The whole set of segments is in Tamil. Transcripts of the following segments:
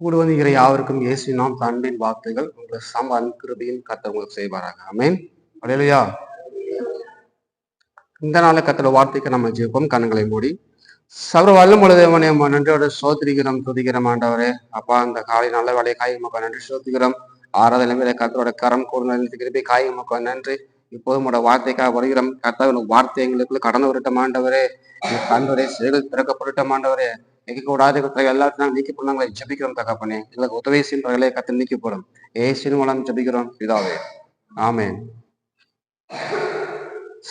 கூடு வந்துகிற யாவருக்கும் இயேசு நாம் அன்பின் வார்த்தைகள் உங்கள் சம அன்கிருபையின் கர்த்தர் உங்களுக்கு செய்வாராக. ஆமென். அல்லேலூயா. இந்த நாள கர்த்தர் வார்த்தைக்கு நம்ம ஜெபிப்போம். கண்களை மூடி. சர்வ வல்லமையுள்ள தேவனே, நன்றியோட சோத்திரிக்கிறோம், துதிக்கிறோம் ஆண்டவரே. அப்பா, இந்த காலை நல்ல வேலையை காய் மக்கள் நன்றி சோத்திக்கிறோம். ஆராதனை வேலை கர்த்தரோட கரம் கூர்ந்து திருப்பி காய் மக்கள் நன்றி. இப்போதும் உங்களோட வார்த்தைக்காக வருகிறோம். கர்த்தர் வார்த்தை எங்களுக்குள்ள கடந்து வரட்டும் ஆண்டவரே. கண்டவரே செயல்கள் திறக்கப்படட்டும் ஆண்டவரே. நீக்கக்கூடாத எல்லாத்தையும் நீக்கி நாங்களை ஜபிக்கிறோம் தகப்பனே. எங்களுக்கு உதவி செய்யும் கத்து நீக்கப்படும். ஏசின் மூலம் ஜபிக்கிறோம் பிதாவே. ஆமென்.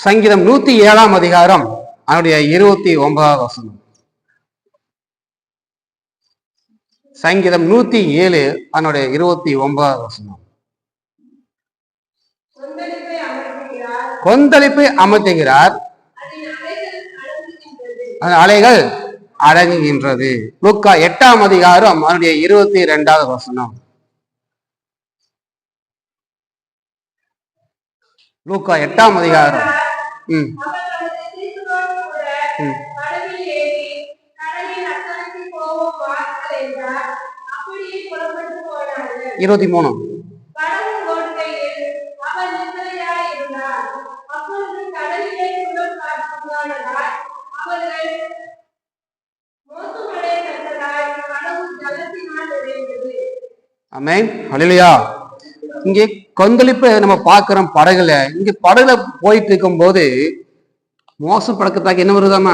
சங்கீதம் 107 அதிகாரம் அதனுடைய 29வது வசனம். சங்கீதம் 107 அதனுடைய 29வது வசனம். கொந்தளிப்பை அமர்த்துகிறார், அலைகள் அடங்குகின்றது. லூக்கா 8 அதிகாரம் அதனுடைய 22வது வசனம். லூக்கா 8 அதிகாரம் 23. ஆமென். ஹல்லேலூயா. இங்கே கொந்தளிப்பு நம்ம பார்க்கிறோம் படகுல. இங்க படகுல போயிட்டு இருக்கும் போது மோசம் பழக்கத்தாக்கு என்ன வருதாமா?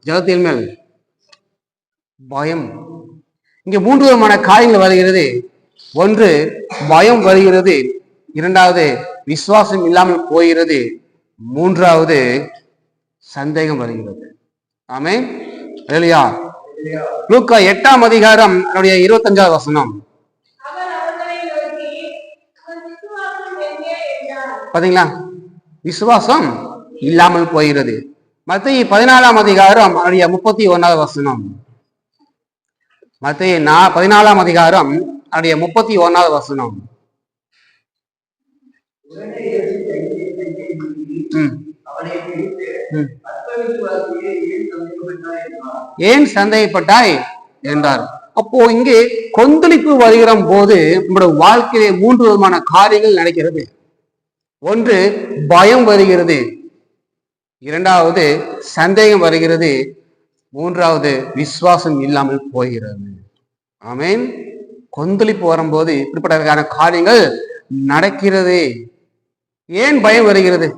ஜலத்தின் மேல் பயம். இங்க 3 விதமான காரியங்கள் வருகிறது. ஒன்று பயம் வருகிறது, இரண்டாவது விசுவாசம் இல்லாமல் போகிறது, மூன்றாவது சந்தேகம் வருகிறது. ஆமென். ஹல்லேலூயா. லூக்கா 8 அதிகாரம் 25வது வசனம். பாத்தீங்களா? விசுவாசம் இல்லாமல் போகிறது. மத்தேயு 14 அதிகாரம் 31வது வசனம். மத்தேயு 14 அதிகாரம் 31வது வசனம். ஏன் சந்தேகப்பட்டாய் என்றார். அப்போ இங்கே கொந்தளிப்பு வருகிற போது நம்முடைய வாழ்க்கையிலே 3 விதமான காரியங்கள் நடக்கிறது. ஒன்று பயம் வருகிறது, இரண்டாவது சந்தேகம் வருகிறது, மூன்றாவது விசுவாசம் இல்லாமல் போகிறது. ஆமென். கொந்தளிப்பு வரும்போது இப்படிப்பட்ட காரியங்கள் நடக்கிறது. ஏன் பயம் வருகிறது?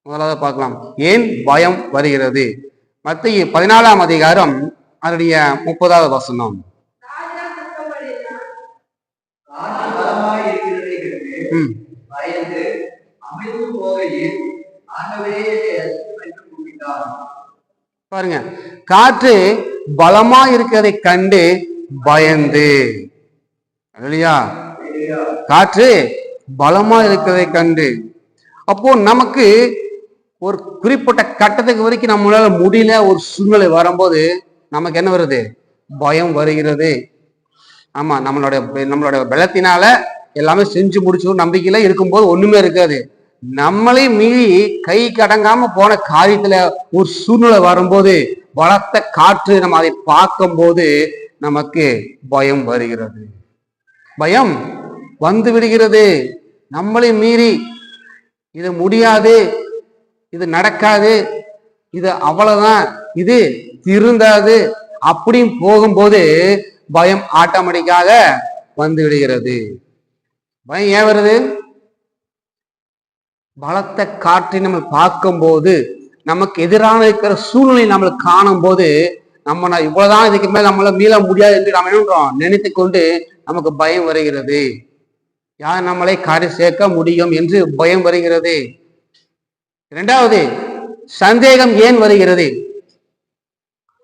முதலாவது பார்க்கலாம். ஏன் பயம் வருகிறது? மத்தேயு 14 அதிகாரம் அதனுடைய 30வது வசனம். பாருங்க, காற்று பலமா இருக்கிறதை கண்டு பயந்து. இல்லையா? காற்று பலமா இருக்கிறதை கண்டு. அப்போ நமக்கு ஒரு குறிப்பிட்ட கட்டத்துக்கு வரைக்கும் நம்மளால முடியல ஒரு சூழ்நிலை வரும்போது நமக்கு என்ன வருது? பயம் வருகிறது. ஆமா, நம்மளோட பலத்தினால எல்லாமே செஞ்சு முடிச்சு நம்பிக்கையில இருக்கும்போது ஒண்ணுமே இருக்காது. நம்மளே மீறி கை கடங்காம போன காரியத்துல ஒரு சூழ்நிலை வரும்போது, பலத்த காற்று நம்ம அதை பார்க்கும் போது நமக்கு பயம் வருகிறது. பயம் வந்து விடுகிறது. நம்மளே மீறி இது முடியாது, இது நடக்காது, இது அவ்வளவுதான், இது திருந்தாது அப்படின்னு போகும்போது பயம் ஆட்டோமேட்டிக்காக வந்து விடுகிறது. பயம் ஏன் வருது? பலத்த காற்றை நம்ம பார்க்கும்போது, நமக்கு எதிரான இருக்கிற சூழ்நிலை நம்மளுக்கு காணும் போது, நம்ம இவ்வளவுதான், இதுக்கு மேல நம்மளால மீள முடியாது என்று நம்ம என்ன நினைத்து கொண்டு நமக்கு பயம் வருகிறது. யார் நம்மளை காரி சேர்க்க முடியும் என்று பயம் வருகிறது. இரண்டாவது சந்தேகம் ஏன் வருகிறது?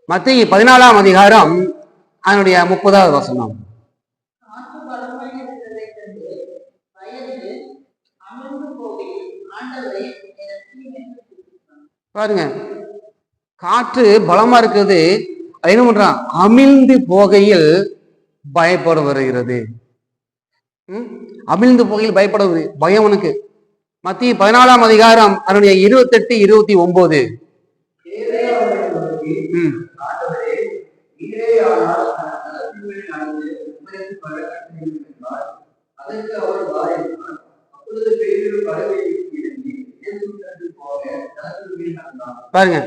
மத்தேயு 14 அதிகாரம் அதனுடைய 30வது வசனம். பாருங்க, காற்று பலமா இருக்குது, என்ன பண்றான்? அமிழ்ந்து போகையில் பயப்பட வருகிறது. அமிழ்ந்து போகையில் பயப்படுவது பயம் உனக்கு. மத்தேயு 14 அதிகாரம் அதனுடைய 28, 29. பாருங்க,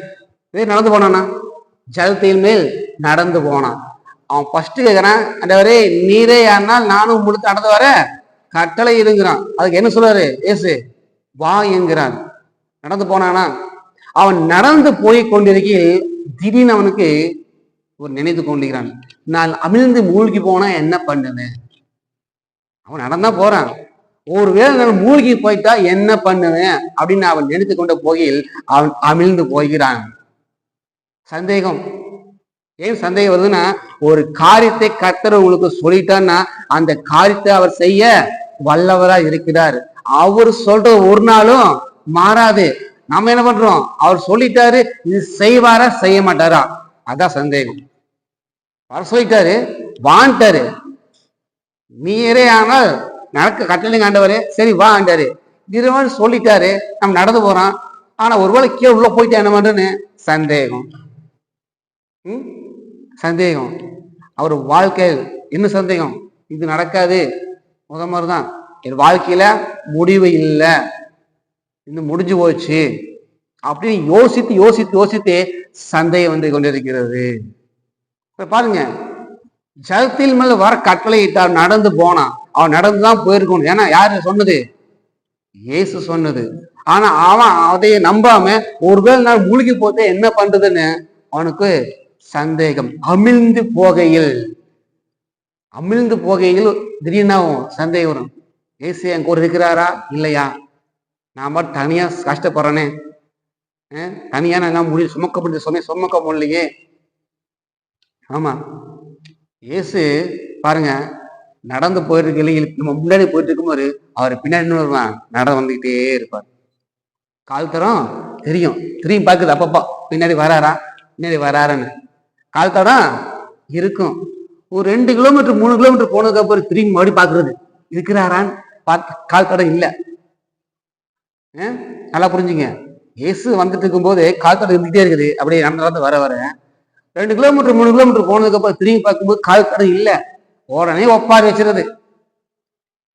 நடந்து போனானா, ஜலத்தின் மேல் நடந்து போனான். அவன் ஃபர்ஸ்ட் கேட்கிறான், ஆண்டவரே நீரே ஆனால் நானும் முழுத்து நடந்து வர கட்டளை இருங்கிறான். அதுக்கு என்ன சொல்றாரு ஏசு? வா என்கிறான். நடந்து போனானா, அவன் நடந்து போய் கொண்டிருக்கையில் திடீர்னு அவனுக்கு ஒரு நினைத்து கொண்டிருக்கிறான், நான் அமிழ்ந்து மூழ்கி போனா என்ன பண்ணுவேன்? அவன் நடந்தா போறான், ஒருவேளை நான் மூழ்கி போயிட்டா என்ன பண்ணுவேன் அப்படின்னு அவன் நினைத்து கொண்ட போகையில் அவன் அமிழ்ந்து போகிறான். சந்தேகம். ஏன் சந்தேகம் வருதுன்னா, ஒரு காரியத்தை கர்த்தர் உங்களுக்கு சொல்லிட்டான்னா அந்த காரியத்தை அவர் செய்ய வல்லவரா இருக்கிறார். அவர் சொல்ற ஒரு நாளும் மாறாது. நம்ம என்ன பண்றோம், அவர் சொல்லிட்டாரு, இது செய்வாரா செய்ய மாட்டாரா, அதான் சந்தேகம். அவர் சொல்லிட்டாரு, வாண்டாரு, நீரே ஆனால் நடக்க கட்டளைங்க ஆண்டவரே, சரி வா ஆண்டாரு. இருவன் சொல்லிட்டாரு, நம்ம நடந்து போறோம், ஆனா ஒருவேளை கீழே உள்ள போயிட்டு என்ன பண்றேன்னு சந்தேகம். சந்தேகம். அவர் வாழ்க்கையில் என்ன சந்தேகம், இது நடக்காது, முத மாதிரிதான் என் வாழ்க்கையில முடிவு இல்லை, இன்னும் முடிஞ்சு போச்சு அப்படின்னு யோசித்து யோசித்து யோசித்து சந்தேகம் வந்து கொண்டிருக்கிறது. இப்ப பாருங்க, ஜலத்தில் மேல வர கட்டளையிட்டார், நடந்து போனான். அவன் நடந்துதான் போயிருக்கணும். ஏன்னா யாரு சொன்னது? இயேசு சொன்னது. ஆனா அவன் அதைய நம்பாம ஒருவேளை நான் மூழ்கி போతే என்ன பண்றதுன்னு அவனுக்கு சந்தேகம். அமிழ்ந்து போகையில் திடீர்னு சந்தேகம் வரும், இயேசு என் கூட இருக்கிறாரா இல்லையா, நான் மட்டும் தனியா கஷ்டப்படுறேனே, தனியா நான் முடியும் சுமக்க முடியலையே. ஆமா, இயேசு பாருங்க நடந்து போயிட்டு நம்ம முன்னாடி போயிட்டு இருக்கும்போது அவர் பின்னாடி வருவான், நடந்து வந்துகிட்டே இருப்பார். கால் தரம் தெரியும், திரும்பி பார்க்குது அப்பப்பா பின்னாடி வராரான்னு கால் தடம் இருக்கும். ஒரு 2 கிலோமீட்டர் 3 கிலோமீட்டர் போனதுக்கு அப்புறம் திரும்பி மறுபடியும் பாக்குறது, இருக்கிறாரான்னு பார்த்து கால் தடம் இல்லை. நல்லா புரிஞ்சுங்க, இயேசு வந்துட்டு இருக்கும் போது கால் தடம் இருந்துகிட்டே இருக்குது. அப்படியே நடந்து வர 2 கிலோமீட்டர் 3 கிலோமீட்டர் போனதுக்கு அப்புறம் திரும்பி பார்க்கும்போது கால் தடம் இல்லை. உடனே ஒப்பாரி வச்சிருது.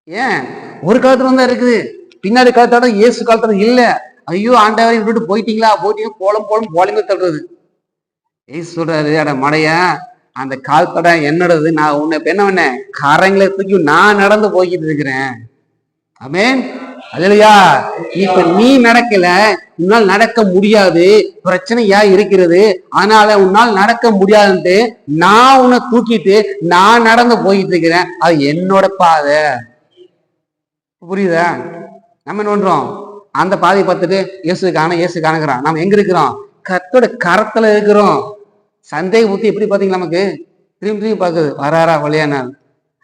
ஏன்? ஒரு காலத்துல தான் இருக்குது, பின்னாடி கால் தடம் இயேசு கால் தடம் இல்லை. ஐயோ ஆண்டவரை விட்டுட்டு போயிட்டீங்களா போலிங்க தள்ளுறது. ஏசு சொல்றாரு, அட மடையா, அந்த கால் தடம் என்னோடது, நான் உன்னை என்ன பண்ணேன், கரைங்களை தூக்கி நான் நடந்து போய்கிட்டு இருக்கிறேன். ஆமென், அல்லேலூயா. இப்ப நீ நடக்கல, உன்னால் நடக்க முடியாது, பிரச்சனையா இருக்கிறது, அதனால உன்னால் நடக்க முடியாதுன்ட்டு நான் உன்னை தூக்கிட்டு நான் நடந்து போயிட்டு இருக்கிறேன். அது என்னோட பாதை. புரியுதா? நம்ம என்ன பண்றோம், அந்த பாதையை பார்த்துட்டு இயேசு காணுங்கிறான். நம்ம எங்க இருக்கிறோம், கர்த்தரோட கரத்துல இருக்கிறோம். சந்தேக புத்தி எப்படி பாத்தீங்களா, நமக்கு திரும்பி பார்க்குது, வராரா வழியானால்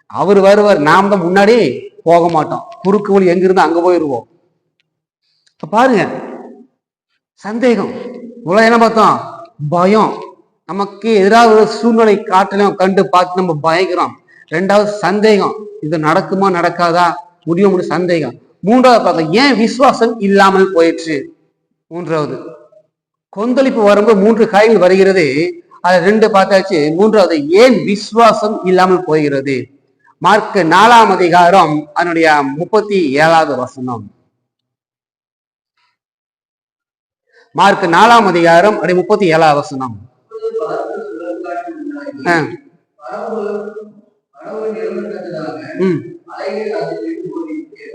அவர் வருவார், நாம் தான் முன்னாடி போக மாட்டோம், குறுக்கு வழி எங்க இருந்து அங்க போயிருவோம். பாருங்க, சந்தேகம். இவ்வளவு என்ன பார்த்தோம், பயம். நமக்கு எதிராக ஒரு சூழ்நிலை காட்டலையும் கண்டு பார்த்து நம்ம பயக்கிறோம். 2வது சந்தேகம், இது நடக்குமா நடக்காதா, முடியும் சந்தேகம். 3வது பார்த்தோம், ஏன் விசுவாசம் இல்லாமல் போயிடுச்சு. 3வது கொந்தளிப்பு வரும்போது 3 காய்கள் வருகிறது, அது 2 பார்த்தாச்சு. 3வது ஏன் விசுவாசம் இல்லாமல் போகிறது. மார்க் 4ஆம் அதிகாரம் அதனுடைய 37வது வசனம். மார்க் 4ஆம் அதிகாரம் 37வது வசனம்.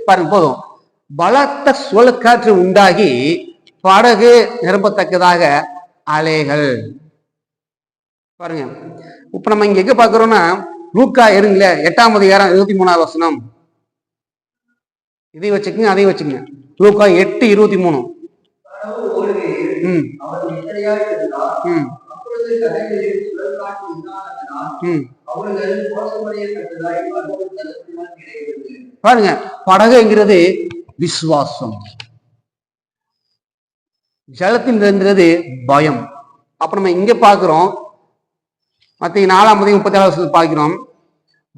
பாருங்க, போதும். பலத்த சுழற்காற்று உண்டாகி படகு நிரம்பத்தக்கதாக அலைகள். பாருங்க, இப்ப நம்ம இங்க எங்க பாக்குறோம்னா, லூக்கா இருங்கள 8ஆம் அதிகாரம் 23வது வசனம். இதை வச்சுக்கங்க, அதையும் வச்சுக்கங்க. லூக்கா 8:23. பாருங்க, படகுங்கிறது விசுவாசம், ஜலத்தில் இருந்தது பயம். அப்ப நம்ம இங்க பாக்குறோம், மத்திய 4ஆம் அதிகாரம் 37வது பார்க்கிறோம்,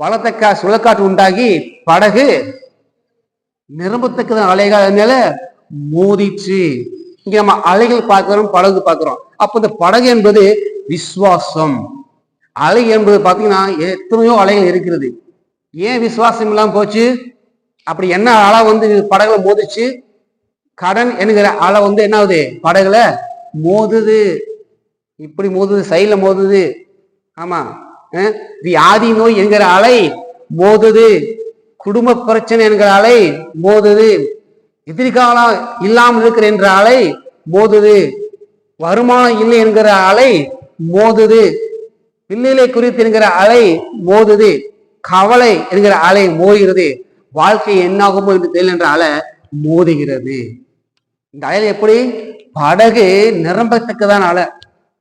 பலத்த சுழற்காற்று உண்டாகி படகு நிரம்பத்தக்க அலைகள் மோதிச்சு. இங்க நம்ம அலைகள் பார்க்கிறோம், படகு பார்க்கிறோம். அப்ப இந்த படகு என்பது விசுவாசம். அலை என்பது பாத்தீங்கன்னா எத்தனையோ அலைகள் இருக்கிறது. ஏன் விசுவாசம் இல்லாம போச்சு? அப்படி என்ன அலை வந்து படகுல மோதிச்சு? கடன் என்கிற அலை வந்து என்ன ஆகுது? படகுல மோதுது. இப்படி மோதுது, சைட்ல மோதுது. ஆமா, வியாதி நோய் என்கிற அலை மோதுது. குடும்ப பிரச்சனை என்கிற அலை மோதுது. எதிர்காலம் இல்லாமல் இருக்கிற என்ற அலை மோதுது. வருமானம் இல்லை என்கிற அலை மோதுது. பிள்ளைகளை குறித்து என்கிற அலை மோதுது. கவலை என்கிற அலை மோதுகிறது. வாழ்க்கை என்னாகுமோ என்று தெரியல என்ற அலை மோதுகிறது. இந்த அலையில எப்படி? படகு நிரம்பத்தக்கதான அலை.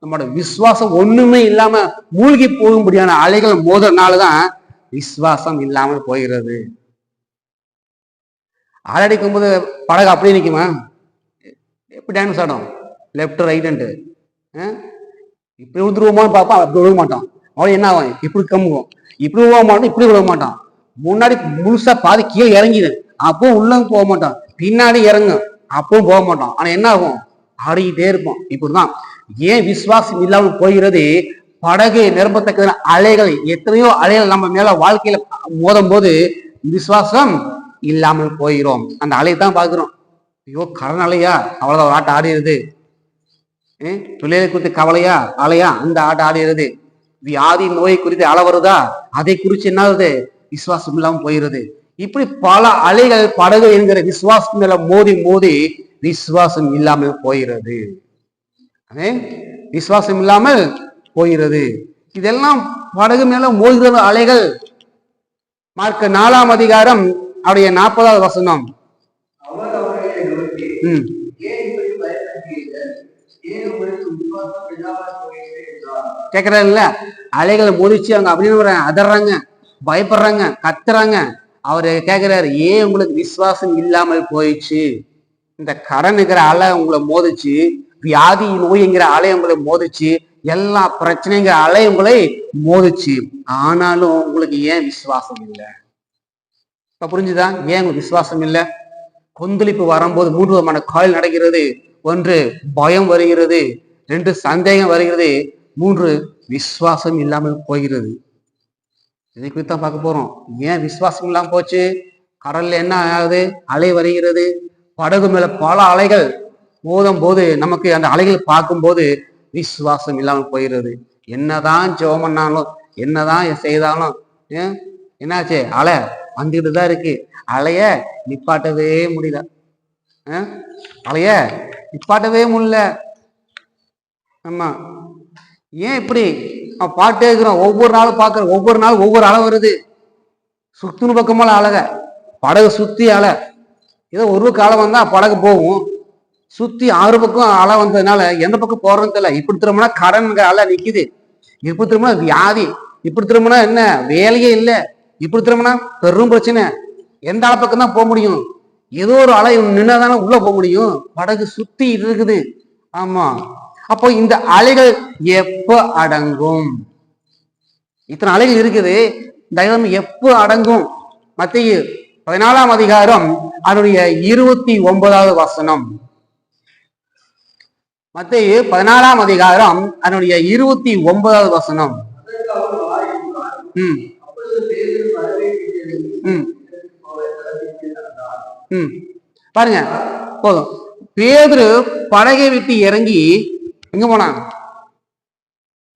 நம்மளோட விசுவாசம் ஒண்ணுமே இல்லாம மூழ்கி போகும்படியான அலைகள் மோதுறதுனாலதான் விசுவாசம் இல்லாமல் போகிறது. அலடிக்கும் போது படகு அப்படியே நிற்குமா? எப்படி டான்ஸ் ஆடும்? லெப்ட் ரைட்டு இப்படி விழுந்துருவோமான்னு பார்ப்போம், அப்படி விழுக மாட்டோம். அவன் என்ன ஆகும்? இப்படி கம்முவோம், இப்படி விழுவ மாட்டோம், இப்படி விழுக மாட்டான். முன்னாடி முழுசா பாதி கீழே இறங்கிடு, அப்பவும் உள்ள போக மாட்டான். பின்னாடி இறங்கும், அப்பவும் போக மாட்டான். ஆனா என்ன ஆகும்? ஆடிக்கிட்டே இருப்போம். இப்படிதான் ஏன் விசுவாசம் இல்லாமல் போகிறது? படகு நிரம்பத்தக்க அலைகள், எத்தனையோ அலைகள் நம்ம மேல வாழ்க்கையில மோதும் போது விசுவாசம் இல்லாமல் போகிறோம். அந்த அலையை தான் பாக்குறோம். ஐயோ கடன் அலையா, அவ்வளவுதான் ஒரு ஆட்டம் ஆடிடுது. பிள்ளைகளை குறித்து கவலையா, அலையா, அந்த ஆட்டம் ஆடிடுது. வியாதி நோயை குறித்து அலை வருதா, அதை குறிச்சு என்னது? விசுவாசம் இல்லாமல் போகிறது. இப்படி பல அலைகள் படகு என்கிற விசுவாசம் மேல மோதி மோதி விசுவாசம் இல்லாமல் போகிறது. விசுவாசம் இல்லாமல் போகிறது. இதெல்லாம் படகு மேல மோதுகிற அலைகள். மார்க் 4ஆம் அதிகாரம் அவருடைய 40வது வசனம். கேக்குறாருல்ல, அலைகளை மோதிச்சு அவங்க அப்படின்னு அதறாங்க, பயப்படுறாங்க, கத்துறாங்க. அவரு கேக்குறாரு, ஏன் உங்களுக்கு விசுவாசம் இல்லாமல் போயிடுச்சு? இந்த கடனுங்கிற அலை உங்களை மோதிச்சு, வியாதி நோய்ங்கிற அலை உங்களை மோதிச்சு, எல்லா பிரச்சனைங்கிற அலை உங்களை மோதிச்சு. ஆனாலும் உங்களுக்கு ஏன் விசுவாசம் இல்லை? இப்ப புரிஞ்சுதா ஏன் உங்களுக்கு விசுவாசம் இல்லை? கொந்தளிப்பு வரும்போது 3 விதமான கால் நடக்கிறது. 1 பயம் வருகிறது, 2 சந்தேகம் வருகிறது, 3 விசுவாசம் இல்லாமல் போகிறது. இதை குறித்து தான் பார்க்க போறோம். ஏன் விசுவாசம் இல்லாம போச்சு? கடல்ல என்ன ஆகுது? அலை வருகிறது. படகு மேல பல அலைகள் மோதும் போது நமக்கு அந்த அலைகள் பார்க்கும்போது விசுவாசம் இல்லாமல் போகிறது. என்னதான் ஜெபம் பண்ணாலும், என்னதான் செய்தாலும் என்னாச்சு? அலை வந்துகிட்டு தான் இருக்கு. அலைய நிப்பாட்டவே முடியல. அலைய நிப்பாட்டவே முடியல. ஆமா, ஏன் இப்படி பாட்டே இருக்கிறோம்? ஒவ்வொரு நாளும் பார்க்கிறோம், ஒவ்வொரு நாளும் ஒவ்வொரு அலை வருது. சுத்துணு பக்கமால அழக, படகு சுத்தி அலை. ஏதோ ஒரு காலம் வந்தா படகு போகும், சுத்தி 6 பக்கம் அலை வந்ததுனால எந்த பக்கம் போறதுன்னு தெரியல. இப்படி திரும்பினா கடன் அலை நிக்குது, இப்படி திரும்பினா வியாதி, இப்படி திரும்பினா என்ன வேலையே இல்லை, இப்படி திரும்பினா பெரும் பிரச்சனை. எந்த அலை பக்கம் தான் போக முடியும்? ஏதோ ஒரு அலை நின்னாதானே உள்ள போக முடியும். படகு சுத்தி இருக்குது. ஆமா, அப்போ இந்த அலைகள் எப்ப அடங்கும்? இத்தனை அலைகள் இருக்குது, இந்த எப்ப அடங்கும்? மத்தேயு 14ஆம் அதிகாரம் அதனுடைய 29வது வசனம். மத்தேயு 14ஆம் அதிகாரம் அதனுடைய 29வது வசனம். பாருங்க, போதும். பேதுரு படகை விட்டு இறங்கி எங்க போனான்?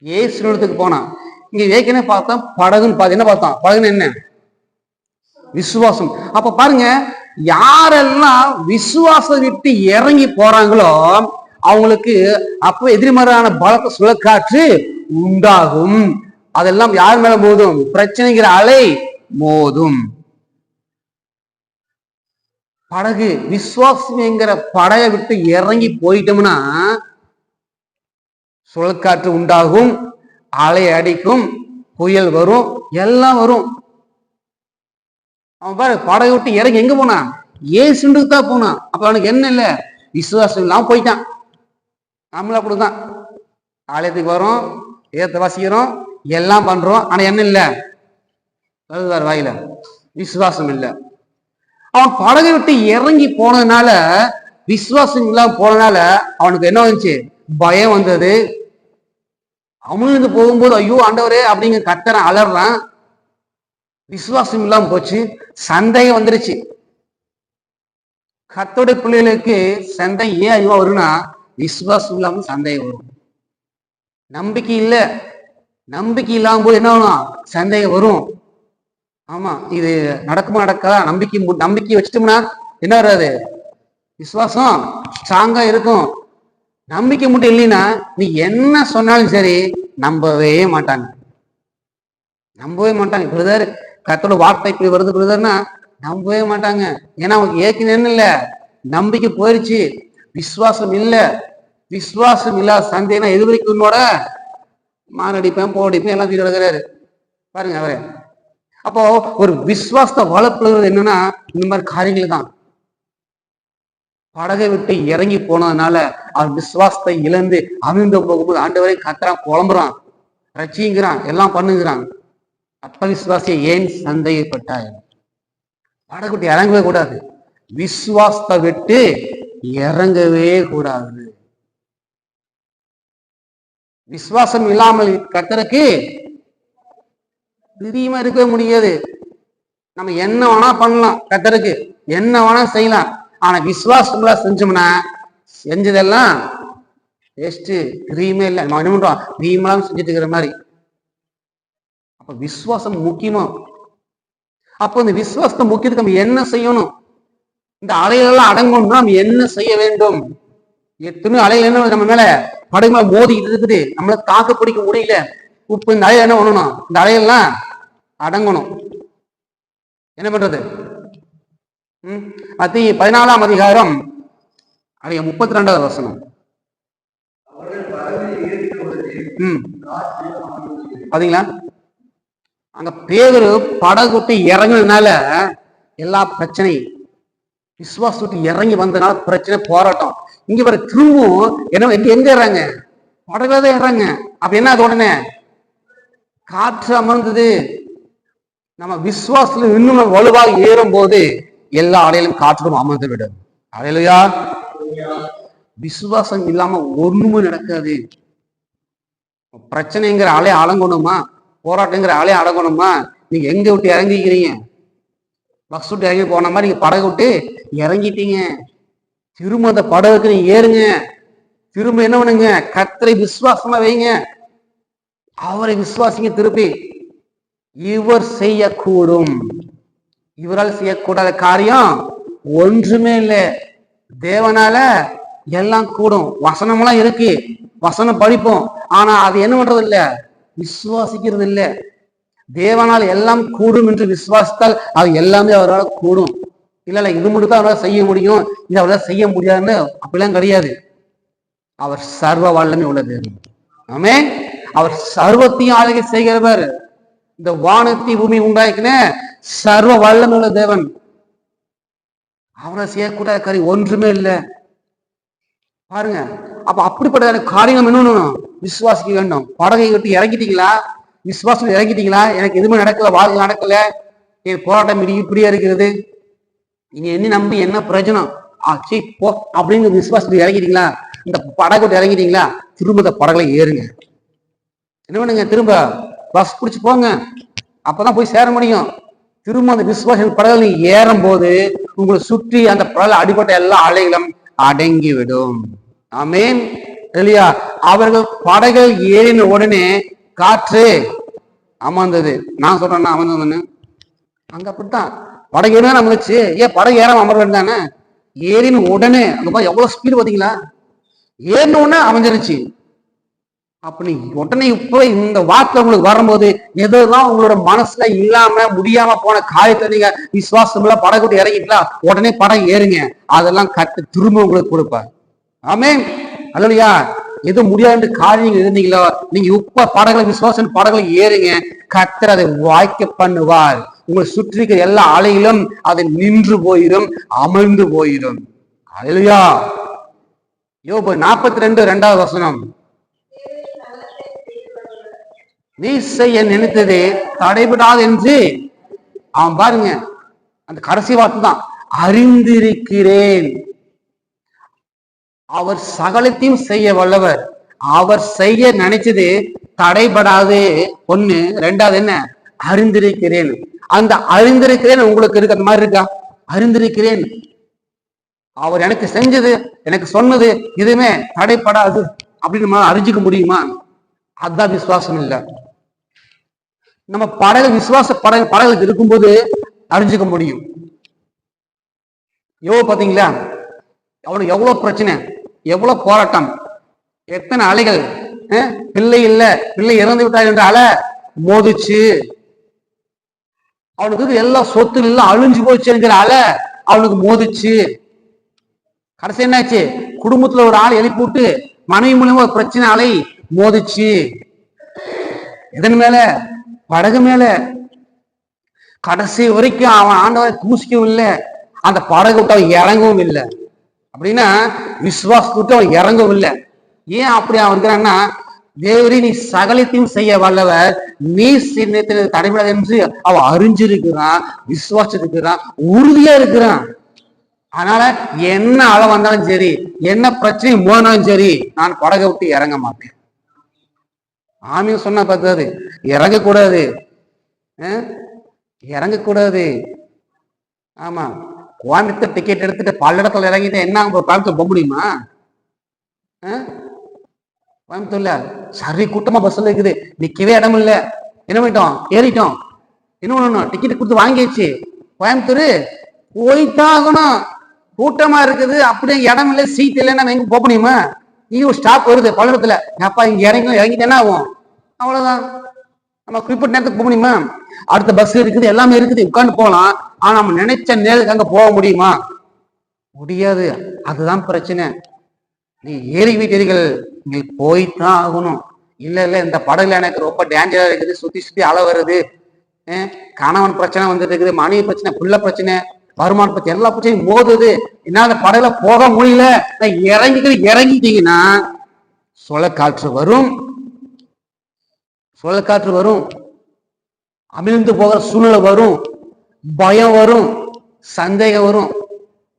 இயேசுவிடத்துக்கு போனான். இங்க ஏற்கனவே பார்த்தா படகுன்னு பார்த்து என்ன பார்த்தோம்? படகுன்னு என்ன? விசுவாசம். அப்ப பாருங்க, யாரெல்லாம் விசுவாசம் விட்டு இறங்கி போறாங்களோ அவங்களுக்கு அப்போ எதிர்மறையான பலத்த சுழற்காற்று உண்டாகும். அதெல்லாம் யார் மேல மோதும்? பிரச்சனைங்கிற அலை மோதும். படகு விசுவாசம்ங்கிற படகை விட்டு இறங்கி போயிட்டோம்னா சுழற்காற்று உண்டாகும், அலை அடிக்கும், புயல் வரும், எல்லாம் வரும். அவன் பாரு, படகை விட்டு இறங்கி எங்க போனான்? ஏசுண்டுக்கு தான் போனான். அப்ப அவனுக்கு என்ன இல்லை? விசுவாசம் இல்லாம போயிட்டான். நம்மள அப்படிதான், ஆலயத்துக்கு வரோம், ஏத்த வாசிக்கிறோம், எல்லாம் பண்றோம், ஆனா என்ன இல்லை? வருவார் வாயில விசுவாசம் இல்லை. அவன் படகை விட்டு இறங்கி போனதுனால, விசுவாசம் இல்லாம போனதுனால அவனுக்கு என்ன வந்துச்சு? பயம் வந்தது. அமிழ்ந்து போகும்போது ஐயோ ஆண்டவரே அப்படிங்க கத்துறான், அலறான். விசுவாசம் இல்லாம போச்சு, சந்தேகம் வந்துருச்சு. கர்த்தருடைய பிள்ளைகளுக்கு சந்தேகம் ஏன் அதிகமா வரும்னா, விசுவாசம் இல்லாம சந்தேகம் வரும். நம்பிக்கை இல்ல, நம்பிக்கை இல்லாம போது என்ன ஆகும்? சந்தேகம் வரும். ஆமா, இது நடக்குமா நடக்காதா, நம்பிக்கை வச்சுட்டோம்னா என்ன வராது? விசுவாசம் ஸ்ட்ராங்கா இருக்கும். நம்பிக்கை மட்டும் இல்லைன்னா நீ என்ன சொன்னாலும் சரி நம்பவே மாட்டாங்க. பிரதர் கர்த்தரோட வார்த்தை இப்படி வருது பிரதர்னா நம்பவே மாட்டாங்க. ஏன்னா அவங்க ஏற்கனவே இல்ல, நம்பிக்கை போயிருச்சு. விசுவாசம் இல்ல, விசுவாசம் இல்லாத சந்தேகம் எது வரைக்கும் உன்னோட மாரடிப்பேன் போடிப்பேன் எல்லாம் சொல்லி கிடக்குறாரு பாருங்க அவரே. அப்போ ஒரு விசுவாசத்தை வளர்ப்புறது என்னன்னா இந்த மாதிரி காரியங்கள் தான். படகை விட்டு இறங்கி போனதுனால அவன் விசுவாசத்தை இழந்து அமிழ்ந்து போகும்போது ஆண்டவரை கத்துறான், குழம்புறான், ரட்சிங்கிறான், எல்லாம் பண்ணுங்கிறான். அப்ப விசுவாசியை ஏன் சந்தேகப்பட்டாய்? படகு விட்டு இறங்கவே கூடாது, விசுவாசத்தை விட்டு இறங்கவே கூடாது. விசுவாசம் இல்லாமல் கர்த்தருக்கு பிரியமா இருக்கவே முடியாது. நம்ம என்ன வேணா பண்ணலாம், கர்த்தருக்கு என்ன வேணா செய்யலாம். ஆனா விசுவாசம் செஞ்சோம்னா செஞ்சதெல்லாம் வேஸ்ட், பிரியமே இல்லை. நம்ம என்ன பண்றோம்? பிரியமெல்லாம் செஞ்சுட்டு இருக்கிற மாதிரி. அப்ப விசுவாசம் முக்கியமா. அப்போ இந்த விசுவாசத்தை முக்கியத்துக்கு நம்ம என்ன செய்யணும்? இந்த அலைகளெல்லாம் அடங்கணும்னா நம்ம என்ன செய்ய வேண்டும்? எத்தனை அலைகள் என்ன நம்ம மேல படகு மேல மோதிக்கிட்டு இருக்குது, நம்மள தாக்கு பிடிக்க முடியல. இப்ப இந்த அலையில என்ன பண்ணணும்? இந்த அலைகள்லாம் அடங்கணும். என்ன பண்றது? 14ஆம் அதிகாரம் 32வது வசனம். பாத்தீங்களா? அங்க பேதுரு படகு விட்டு இறங்குனதுனால எல்லா பிரச்சனை, விசுவாச விட்டு இறங்கி வந்ததுனால பிரச்சனை, போராட்டம். இங்க வர திரும்பவும் என்ன எங்க ஏறாங்க? படகுலதான் ஏறாங்க. அப்ப என்ன? அது உடனே காற்று அமர்ந்தது. நம்ம விசுவாசத்துல இன்னும் வலுவாக ஏறும் போது எல்லா அலையிலும் காற்றும் அமர்ந்து விடும். அலையிலையா விசுவாசம் இல்லாம ஒண்ணுமே நடக்காது. பிரச்சனைங்கிற அலையை அடங்கணுமா, போராட்டங்கிற அலையை அடங்கணுமா, நீங்க எங்க விட்டு இறங்கிக்கிறீங்க? பஸ் விட்டு இறங்கி போன மாதிரி நீங்க படகு விட்டு இறங்கிட்டீங்க. திரும்ப அந்த படகுக்கு நீங்க ஏறுங்க. திரும்ப என்ன பண்ணுங்க? கர்த்தரை விசுவாசமா வைங்க, அவரை விசுவாசிங்க. திருப்பி இவர் செய்யக்கூடும், இவரால் செய்யக்கூடாத காரியம் ஒன்றுமே இல்லை. தேவனால எல்லாம் கூடும். வசனமெல்லாம் இருக்கு, வசனம் படிப்போம், ஆனா அது என்ன பண்றது இல்ல? விசுவாசிக்கிறது இல்லை. தேவனால் எல்லாம் கூடும் என்று விசுவாசித்தால் அது எல்லாமே அவரால் கூடும். இல்ல இது மட்டும் தான் அவரால் செய்ய முடியும், இது அவரால் செய்ய முடியாதுன்னு அப்படிலாம் கிடையாது. அவர் சர்வ வல்லமை உள்ளது. ஆமென். அவர் சர்வத்தையும் ஆளுகை செய்கிறவர். இந்த வானத்தை பூமி உண்டாக்கின சர்வ வல்லமை உள்ள தேவன். அவரை செய்யக்கூடாத காரியம் ஒன்றுமே இல்லை. பாருங்க, அப்ப அப்படிப்பட்ட காரியம் என்னன்னு விசுவாசிக்க வேண்டும். படகை விட்டு இறங்கிட்டீங்களா? விசுவாசம் இறங்கிட்டீங்களா? எனக்கு எதுவுமே நடக்கல, வாழ்க்கை நடக்கல, என் போராட்டம் இப்படியே இருக்கிறது, நீங்க என்ன நம்பி என்ன பிரயோஜனம்? சரி போ அப்படின்னு விசுவாசத்தை இறங்கிட்டீங்களா? இந்த படகு விட்டு இறங்கிட்டீங்களா? திரும்ப இந்த படகுல ஏறுங்க. என்ன பண்ணுங்க? திரும்ப பஸ் பிடிச்சு போங்க, அப்பதான் போய் சேர முடியும். திரும்ப அந்த விசுவாச படகுல ஏறும் போது உங்களை சுற்றி அந்த படகுல அடிப்பட்ட எல்லா அலைகளும் அடங்கிவிடும். ஆமென். இல்லையா? அவர்கள் படகுகள் ஏறின உடனே காற்று அமர்ந்தது. நான் சொல்றேன்னா அமர்ந்ததுன்னு அங்க அப்படித்தான் படகு ஏறினா அமர்ந்துச்சு. ஏன் படகு ஏறாம அமர வேண்டானே? ஏறின உடனே அங்க எவ்வளவு ஸ்பீடு பாத்தீங்களா? ஏறின உடனே அமைஞ்சிருச்சு. அப்படி உடனே இப்ப இந்த வார்த்தை உங்களுக்கு வரும்போது எதெல்லாம் உங்களோட மனசுல இல்லாம முடியாம போன காரியத்தை நீங்க விசுவாசம் படகு இறங்கிட்டா உடனே படம் ஏறுங்க. அதெல்லாம் கட்டு திரும்ப உங்களுக்கு கொடுப்பார். ஆமென். அல்லையா? எது முடியாது காரியங்கள் இருந்தீங்களோ நீங்க இப்ப படகுல விசுவாசம் படகுல ஏறுங்க. கர்த்தர் அதை வாய்க்க பண்ணுவார். உங்களை சுற்றி இருக்கிற எல்லா அலையிலும் அது நின்று போயிடும், அமர்ந்து போயிடும். அல்லையா? யோபு 42 வசனம். நீ செய்ய நினைத்ததே தடைபடாது என்று அவன் பாருங்க, அந்த கடைசி வார்த்தை தான், அறிந்திருக்கிறேன். அவர் சகலத்தையும் செய்ய வல்லவர். அவர் செய்ய நினைச்சது தடைபடாது. ஒண்ணு. ரெண்டாவது என்ன? அறிந்திருக்கிறேன். அந்த அறிந்திருக்கிறேன் உங்களுக்கு இருக்கு அந்த மாதிரி இருக்கா? அறிந்திருக்கிறேன், அவர் எனக்கு செஞ்சது, எனக்கு சொன்னது எதுவுமே தடைப்படாது அப்படின்னு அறிஞ்சிக்க முடியுமா? அதுதான் விசுவாசம் இல்லை. நம்ம படகு விசுவாச படகுக்கு இருக்கும்போது அறிஞ்சிக்க முடியும். பாத்தீங்களா, அவனுக்கு எவ்வளவு பிரச்சனை, எவ்வளவு போராட்டம், எத்தனை அலைகள். பிள்ளை இல்ல, பிள்ளை இறந்து விட்டார் என்ற அலை மோதிச்சு. அவனுக்கு எல்லா சொத்து எல்லாம் அழிஞ்சு போச்சு என்கிற அலை அவனுக்கு மோதிச்சு. கடைசி என்னாச்சு? குடும்பத்துல ஒரு ஆள் எழுப்பி விட்டு மனைவி மூலமா ஒரு பிரச்சனை அலை மோதிச்சு. எதன் மேல? படகு மேல. கடைசி வரைக்கும் அவன் ஆண்டவரை தூசிக்கவும் இல்லை, அந்த படகு விட்டு அவன் இறங்கவும் இல்லை. அப்படின்னா விசுவாசத்தை விட்டு அவன் இறங்கவும் இல்லை. ஏன் அப்படி அவன் இருக்கிறான்னா, தேவரே நீ சகலத்தையும் செய்ய வல்லவர், நீ சின்னத்தில் தடைபடாது என்று அவன் அறிஞ்சிருக்கிறான், விசுவாசிருக்கிறான், உறுதியா இருக்கிறான். அதனால என்ன அளவு வந்தாலும் சரி, என்ன பிரச்சனை போனாலும் சரி, நான் படகை விட்டு இறங்க மாட்டேன். ஆமீன் சொன்னா பார்த்தாரு, இறங்கக்கூடாது, இறங்கக்கூடாது. ஆமா, கோயம்புத்தூர் டிக்கெட் எடுத்துட்டு பல்லடத்துல இறங்கிட்டு என்ன கோயம்புத்தூர் போக முடியுமா? கோயம்புத்தூர்ல சரி கூட்டமா பஸ்ல இருக்குது, நிக்கவே இடம் இல்லை. என்ன பண்ணிட்டோம்? ஏறிட்டோம். என்ன பண்ணணும்? டிக்கெட் கொடுத்து வாங்கிடுச்சு. கோயம்புத்தூர் போய்தான் ஆகணும். கூட்டமா இருக்குது, அப்படியே இடம் இல்லை, சீட் இல்லை, நம்ம எங்க போக முடியுமா? இங்க ஒரு ஸ்டாப் வருது பல்லடத்துல, அப்பா இங்க இறங்கிட்டு என்ன ஆகும்? அவ்வளவுதான். நம்ம குறிப்பிட்ட நேரத்துக்கு போக முடியுமா? அடுத்த பஸ் இருக்குது, எல்லாமே இருக்குது, உட்காந்து போகலாம். ஆனா நம்ம நினைச்ச நேரத்துக்கு அங்க போக முடியுமா? முடியாது. அதுதான் பிரச்சனை. நீ ஏறி வீட்டீர்கள், நீ போய்தான் ஆகணும். இல்ல இல்ல இந்த படகுல எனக்கு ரொம்ப டேஞ்சரா இருக்குது, சுத்தி சுத்தி அலை வருது, கணவன் பிரச்சனை வந்துட்டு இருக்குது, மனைவி பிரச்சனை, புள்ள பிரச்சனை, வருமான பிரச்சனை, எல்லா பிரச்சனையும் மோதுது, என்னால படகுல போக முடியல. இறங்கிட்டீங்கன்னா சுழற்காற்று வரும், சுழற்காற்று வரும், அமிழ்ந்து போகிற சூழ்நிலை வரும், பயம் வரும், சந்தேகம் வரும்.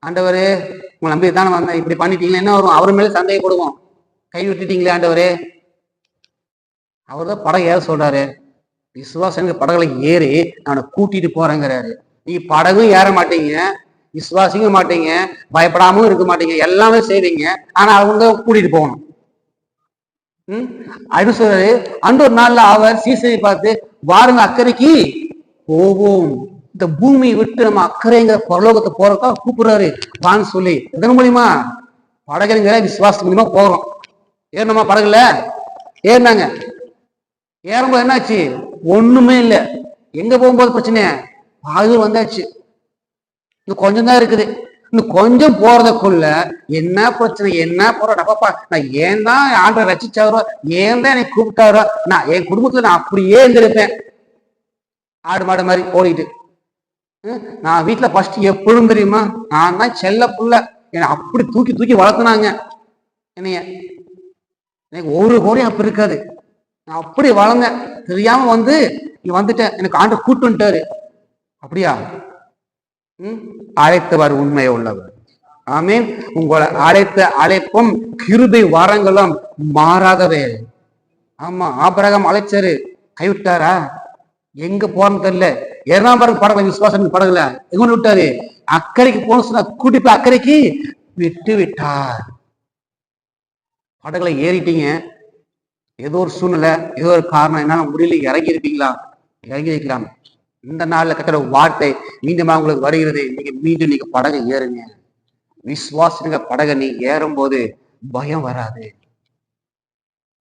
ஆண்டவரே உங்களை நம்பி தானே வந்தேன், இப்படி பண்ணிட்டீங்களா, என்ன வரும்? அவர் மேல சந்தேகப்படுவோம். கை விட்டுட்டீங்களே ஆண்டவரே. அவர் தான் படகு ஏற சொல்றாரு. விசுவாசம் படகுல ஏறி நான் கூட்டிட்டு போறேங்கிறாரு. நீ படகும் ஏற மாட்டீங்க, விசுவாசிக்க மாட்டீங்க, பயப்படாமலும் இருக்க மாட்டீங்க, எல்லாமே செய்வீங்க. ஆனா அவங்க கூட்டிட்டு போகணும். அது சொல்றாரு. அந்த ஒரு நாள்ல அவர் சீசனை பார்த்து, வாருங்க அக்கறைக்கு போவோம். இந்த பூமியை விட்டு நம்ம அக்கறைங்கிற பரலோகத்தை போறதா கூப்பிடுறாரு வான்னு சொல்லி. இதன் மூலியமா படகுங்கிற விசுவாசத்து மூலியமா போகிறோம். ஏறணுமா படகுல? ஏறினாங்க. ஏறும்போது என்னாச்சு? ஒண்ணுமே இல்லை. எங்க போகும்போது பிரச்சனை? பாதி வந்தாச்சு, இன்னும் கொஞ்சம் தான் இருக்குது. இன்னும் கொஞ்சம் போறதுக்குள்ள என்ன பிரச்சனை, என்ன போறப்பா, நான் ஏன் தான் ஆண்டை ரசிச்சாரோ, ஏன் தான் என்னை கூப்பிட்டாரோ, நான் என் குடும்பத்துல நான் அப்படியே இருந்திருப்பேன். ஆடு மாடு மாதிரி ஓடிட்டு. நான் வீட்டுல ஃபர்ஸ்ட் எப்பொழுதும் தெரியுமா, நான் தான் செல்ல புள்ள, என்னை அப்படி தூக்கி தூக்கி வளர்த்துனாங்க. என்னைய எனக்கு ஒரு கோடையும் அப்ப இருக்காது. நான் அப்படி வளர்ந்தேன், தெரியாம வந்து வந்துட்டேன், எனக்கு ஆண்டு கூட்டு வந்துட்டாரு. அப்படியா? அழைத்தவர் உண்மை உள்ளவர். ஆமீன். உங்களை அழைத்த அழைப்பும் கிருபை வரங்களும் மாறாதவே. ஆமா, ஆபிரகாம் அழைச்சாரு, கைவிட்டாரா? எங்க போறன்னு தெரியல. ஏறாம் பாருங்க படகுல, விசுவாசம் படகுல எங்க விட்டாரு? அக்கறைக்கு போன சொன்னா கூட்டி போய் அக்கறைக்கு விட்டு விட்டார். படகுல ஏறிட்டீங்க, ஏதோ ஒரு சூழ்நிலை, ஏதோ ஒரு காரணம், என்ன முடியல, இறங்கி இருப்பீங்களா? இறங்கி இருக்கலாம். இந்த நாள்ல கத்துற வார்த்தை மீண்டும் உங்களுக்கு வருகிறது. நீங்க மீண்டும் நீங்க படகை ஏறுங்க. விசுவாசங்க படகை நீ ஏறும் போது பயம் வராது.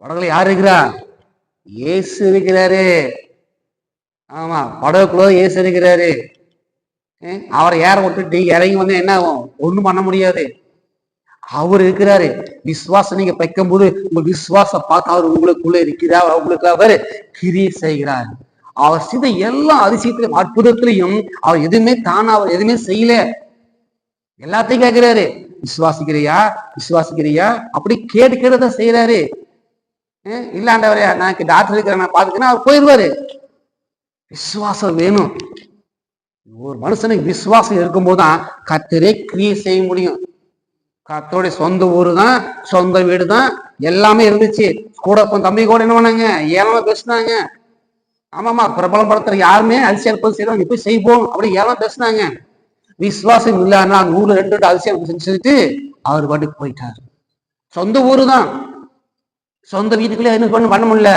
படகுல யாரு இருக்கிறா? இயேசு இருக்கிறாரு. ஆமா, படகுக்குள்ள இயேசு இருக்கிறாரு. அவரை ஏற விட்டுட்டு இறங்கி வந்து என்ன ஆகும்? ஒண்ணும் பண்ண முடியாது. அவர் இருக்கிறாரு. விசுவாசம் நீங்க வைக்கும் போது உங்க விசுவாசம் பார்த்து அவர் உங்களுக்குள்ள இருக்கிறார், உங்களுக்கு அவர் கிரியை செய்கிறார். அவர் செய்த எல்லா அதிசயத்திலும் அற்புதத்திலையும் அவர் எதுவுமே தானா அவர் எதுவுமே செய்யல. எல்லாத்தையும் கேட்கிறாரு, விசுவாசிக்கிறியா, விசுவாசிக்கிறியா, அப்படி கேட்டு கேட்டுதான் செய்யறாரு. இல்லாண்டவரே நான் டாக்டர் இருக்கிறேன், நான் பாத்துக்கிறேன், அவர் போயிடுவாரு. விசுவாசம் வேணும். ஒரு மனுஷனுக்கு விசுவாசம் இருக்கும்போதுதான் கர்த்தரே கிரியை செய்ய முடியும். கர்த்தருடைய சொந்த ஊரு தான், சொந்த வீடு தான், எல்லாமே இருந்துச்சு. கூட தம்பி கூட என்ன பண்ணாங்க? ஏமா பேசினாங்க. ஆமாமா, பிரபலப்படுத்துற யாருமே அதிசயம் செய்யறோம், நீ போய் செய்வோம் அப்படி ஏன் பேசுனாங்க. விசுவாசம் இல்லைன்னா அந்த ஊர்ல ரெண்டு அதிசயம் செஞ்சுட்டு அவர் பாட்டுக்கு போயிட்டார். சொந்த ஊரு தான், சொந்த வீட்டுக்குள்ளே என்ன பண்ண முடியல,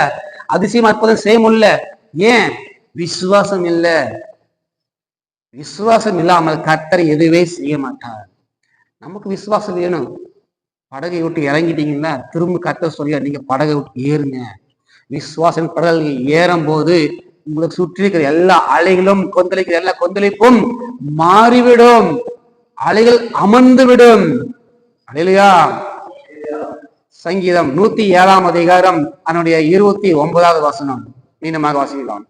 அதிசயம் அற்புதம் செய்ய முடியல. ஏன்? விசுவாசம் இல்லை. விசுவாசம் இல்லாமல் கர்த்தர் எதுவே செய்ய மாட்டார். நமக்கு விசுவாசம் வேணும். படகை விட்டு இறங்கிட்டீங்கன்னா திரும்ப கர்த்தர் சொல்லியா, நீங்க படகை விட்டு ஏறுங்க. விசுவாசம் படகு ஏறும் போது உங்களுக்கு சுற்றி இருக்கிற எல்லா அலைகளும் கொந்தளிக்கிற எல்லா கொந்தளிப்பும் மாறிவிடும், அலைகள் அமர்ந்து விடும். அல்லேலூயா. சங்கீதம் 107ஆம் அதிகாரம் அதனுடைய 29வது வசனம் மீனமாக வாசிக்கலாம்.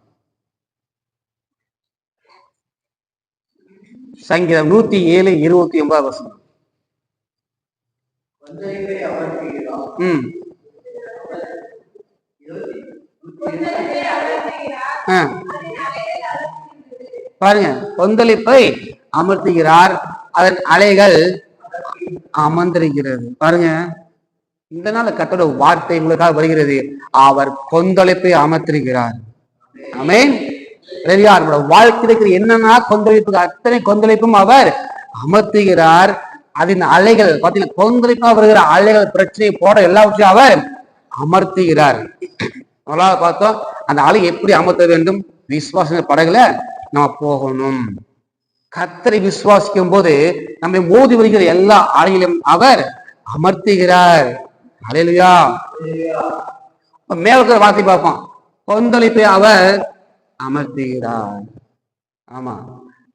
சங்கீதம் 107 29 வசனம். பாருங்க, கொந்தளிப்பை அமர்த்துகிறார், அதன் அலைகள் அமர்ந்திருக்கிறது. பாருங்க, இந்த நாள் கர்த்தருடைய வார்த்தை உங்களுக்காக வருகிறது. அவர் கொந்தளிப்பை அமர்த்திருக்கிறார். ஆமென். வாழ்க்கையில் இருக்கிற என்னன்னா கொந்தளிப்பு, அத்தனை கொந்தளிப்பும் அவர் அமர்த்துகிறார். அதன் அலைகள் பார்த்தீங்கன்னா, கொந்தளிப்பா வருகிற அலைகள், பிரச்சனை போட எல்லாவற்றையும் அவர் அமர்த்துகிறார். முதலாவது பார்த்தோம், அந்த அலை எப்படி அமர்த்த வேண்டும். விசுவாச படகுல நம்ம போகணும். கர்த்தரை விசுவாசிக்கும் போது நம்மை மோதி வருகிற எல்லா அலையிலும் அவர் அமர்த்துகிறார். அல்லேலூயா. மேல வார்த்தை பார்ப்போம், கொந்தளிப்பை அவர் அமர்த்துகிறார். ஆமா,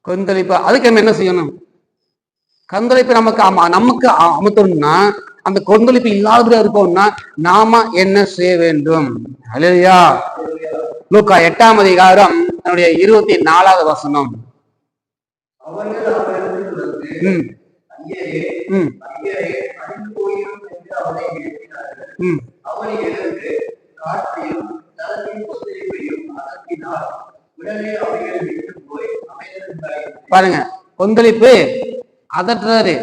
கொந்தளிப்பு. அதுக்கு நம்ம என்ன செய்யணும்? கொந்தளிப்பு நமக்கு அமர்த்தணும்னா, அந்த கொந்தளிப்பு இல்லாத இருக்கணும்னா நாம என்ன செய்ய வேண்டும்? அல்லேலூயா. லூக்கா 8ஆம் அதிகாரம் 24வது வசனம். பாருங்க, கொந்தளிப்பு அதட்டுறாரு,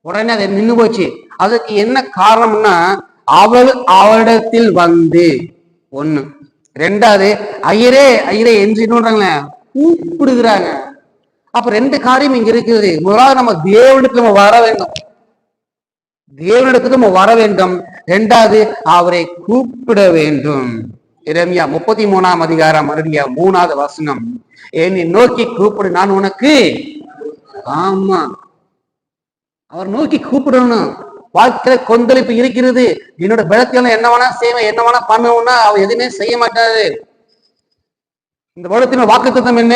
உடனே அதை நின்று போச்சு. அதுக்கு என்ன காரணம்னா, அவள் அவரிடத்தில் வந்து ஒண்ணு, ரெண்டாவது ஐயரே ஐயரே என்று இன்னொன்றாங்களே கூப்பிடுகிறாங்க. அப்ப ரெண்டு காரியம் இங்க இருக்குது. முதலாவது நம்ம தேவனிடத்துல நம்ம வர வேண்டும், தேவனிடத்துக்கு நம்ம வர வேண்டும். ரெண்டாவது அவரை கூப்பிட வேண்டும். எரேமியா 33ஆம் அதிகாரம் 3வது வசனம். என்னை நோக்கி கூப்பிடு, நான் உனக்கு. ஆமா, அவர் நோக்கி கூப்பிடணும். வாழ்க்கையில கொந்தளிப்பு இருக்கிறது, என்னோட பலத்தில என்ன வேணா செய்வேன், என்ன வேணா பண்ணுவோம்னா அவர் எதுவுமே செய்ய மாட்டாரு. இந்த வருடத்தின் வாக்குத்தத்தம் என்ன?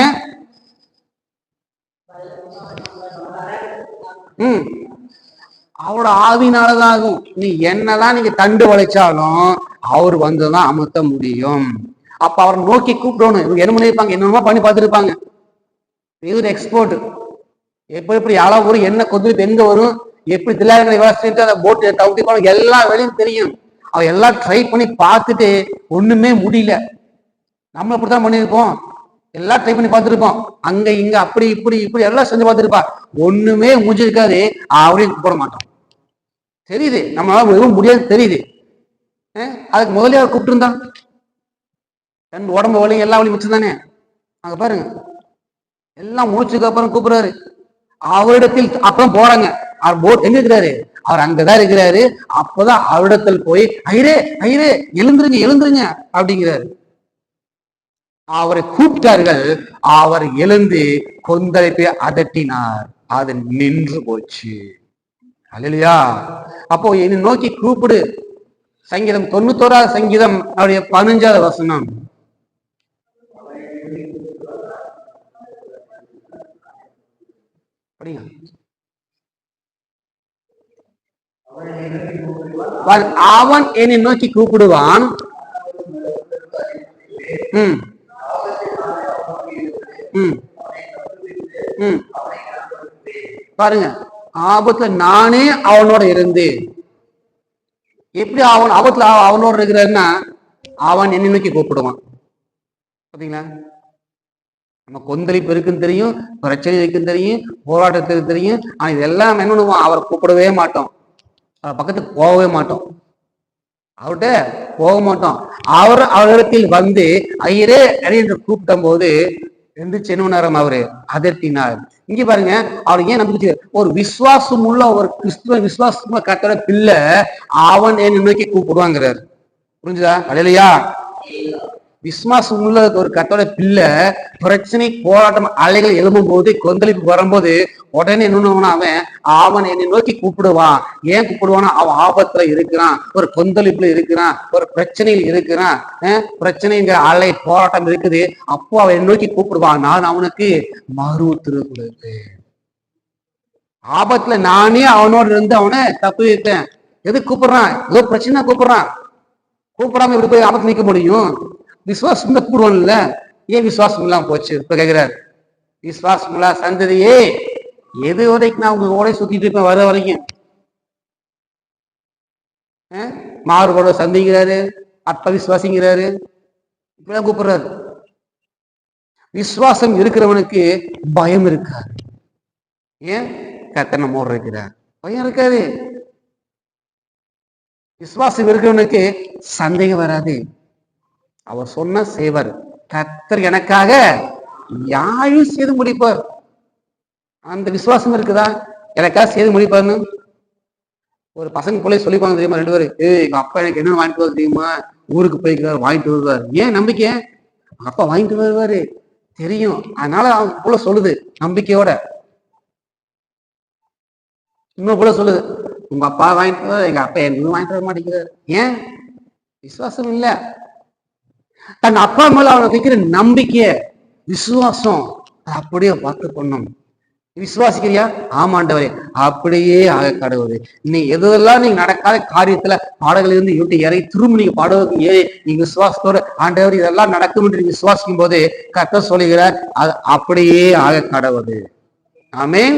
அவரோட ஆவினாலதான் ஆகும். நீ என்னதான் நீங்க தண்டு வளைச்சாலும் அவர் வந்துதான் அமர்த்த முடியும். அப்ப அவரை நோக்கி கூப்பிடணும். இவங்க என்ன பண்ணிருப்பாங்க, என்னென்னமோ பண்ணி பார்த்துருப்பாங்க. இது ஒரு எக்ஸ்போர்ட். எப்படி அளவு வரும், என்ன கொந்தளிப்பு எங்க வரும், எப்படி தில்லாங்களை விவசாயிட்டு அந்த போட்டு தவிர்த்து எல்லா வேலையும் தெரியும். அவ எல்லாம் ட்ரை பண்ணி பார்த்துட்டு ஒண்ணுமே முடியல. நம்ம அப்படித்தான் பண்ணியிருப்போம், எல்லாம் ட்ரை பண்ணி பார்த்துருப்போம், அங்க இங்க அப்படி இப்படி இப்படி எல்லாம் செஞ்சு பார்த்துருப்பா, ஒண்ணுமே முடிஞ்சிருக்காது. அவரையும் கூப்பிட மாட்டோம். தெரியுது நம்மளால எதுவும் முடியாது தெரியுது. அதுக்கு முதலே அவர் கூப்பிட்டு இருந்தான். தன் உடம்பு வலியும் எல்லா வலியும் வச்சுதானே. அங்க பாருங்க, எல்லாம் முடிச்சதுக்கு அப்புறம் கூப்பிடுறாரு. அவரிடத்தில் அப்புறம் போறாங்க. அவர் போட் எங்க இருக்கிறாரு? அவர் அங்கதான் இருக்கிறாரு. அப்பதான் அவரிடத்தில் போய் ஐயரே ஐயரே எழுந்துருங்க எழுந்துருங்க அப்படிங்கிறாரு. அவரை கூப்பிட்டார்கள். அவர் எழுந்து கொந்தளிப்பை அதட்டினார். அது நின்று போச்சு. அல்லேலூயா. அப்போ என்னை நோக்கி கூப்பிடு. சங்கீதம் 91வது சங்கீதம் 15வது வசனம். அவன் என்னை நோக்கி கூப்பிடுவான். பாருங்க, ஆபத்துல நானே அவனோட இருந்து. எப்படி அவன் ஆபத்துல அவனோட இருக்கிறாருன்னா, அவன் என்னை நோக்கி கூப்பிடுவான். பாத்தீங்களா? நம்ம கொந்தளிப்பு இருக்குன்னு தெரியும், பிரச்சனை இருக்குன்னு தெரியும், போராட்டத்துக்கு தெரியும். ஆனா இதெல்லாம் என்ன பண்ணுவோம்? அவரை கூப்பிடவே மாட்டோம், அவர் பக்கத்துக்கு போகவே மாட்டோம். அவர்கிட்ட போக மாட்டோம். அவரிடத்தில் வந்து ஐயரே என்று கூப்பிட்ட போது என்ன அவரு அதட்டினார். இங்க பாருங்க, அவர் ஏன் நம்பிக்கை, ஒரு விசுவாசம் உள்ள ஒரு கிறிஸ்துவ விசுவாசமா கத்தோட பிள்ளை அவன் என்னை நோக்கி கூப்பிடுவாங்கிறார். புரிஞ்சுதா? அல்லேலூயா. விசுவாசம் உள்ள ஒரு கத்தோட பிள்ளை பிரச்சனை போராட்டம் அலைகள் எழும்பும் போது கொந்தளிப்பு வரும்போது உடனே என்ன அவன் என்னை நோக்கி கூப்பிடுவான். ஏன் கூப்பிடுவானா? அவன் ஆபத்துல இருக்கிறான், ஒரு கொந்தளிப்புல இருக்கிறான், ஒரு பிரச்சனையில் இருக்கிறான், பிரச்சனைங்கிற அலை போராட்டம் இருக்குது. அப்போ அவன் என்னை நோக்கி கூப்பிடுவான். நான் அவனுக்கு மறு உத்தரவு கொடுப்பேன். ஆபத்துல நானே அவனோட இருந்து அவனை தப்பு வைப்பேன். எது கூப்பிடுறான்? ஏதோ பிரச்சனை கூப்பிடுறான். கூப்பிடாம இப்படி போய் ஆபத்து நிற்க முடியும்? விசுவாசம் கூப்பிடுவோம்ல. ஏன் விசுவாசம் இல்லாம போச்சு? இப்ப கேட்கிறாரு, விசுவாசம் இல்ல சந்ததியே எது வரைக்கும் நான் உங்க ஓட சுத்திட்டு இருப்பேன் வர வரைக்கும். மாறுபட சந்திக்கிறாரு, அற்ப விசுவாசிங்கிறாரு, இப்படிதான் கூப்பிடுறாரு. விசுவாசம் இருக்கிறவனுக்கு பயம் இருக்காது. ஏன்? கர்த்தர் நம்மோடு இருக்கிறார், பயம் இருக்காது. விசுவாசம் இருக்கிறவனுக்கு சந்தேகம் வராது. அவர் சொன்ன செய்வர். கர்த்தர் எனக்காக யாரும் செய்து முடிப்பார். அந்த விசுவாசம் இருக்குதா? எனக்காக செய்து முடிப்பார்னு ஒரு பசங்க போல சொல்லிப்பாங்க தெரியுமா? 2 பேரும், எங்க அப்பா எனக்கு என்ன வாங்கிட்டு வருது தெரியுமா? ஊருக்கு போய்க்கிறார், வாங்கிட்டு வருவார். ஏன் நம்பிக்கை? அப்பா வாங்கிட்டு வருவாரு தெரியும், அதனால அவங்க போல சொல்லுது நம்பிக்கையோட. இன்னும் போல சொல்லுது, உங்க அப்பா வாங்கிட்டு வர, எங்க அப்பா என்ன வாங்கிட்டு வர மாட்டேங்கிறார். ஏன்? விசுவாசம் இல்ல. தன் அப்பா மேல அவனை வைக்கிற நம்பிக்கைய விசுவாசம் அப்படியே பார்த்து பண்ணும். விசுவாசிக்கிறியா? ஆமாண்டவரே, அப்படியே ஆக கடவுது. நீ எதெல்லாம் நீங்க நடக்காத காரியத்துல பாடல்கள் இருந்து இட்டு இறங்கி திரும்ப நீங்க பாடுவதற்கு நீங்க விசுவாசத்தோட ஆண்டவர் இதெல்லாம் நடக்கும் என்று நீங்க விசுவாசிக்கும் போது கர்த்தர் சொல்லுகிறார், அது அப்படியே ஆக கடவுது. ஆமென்.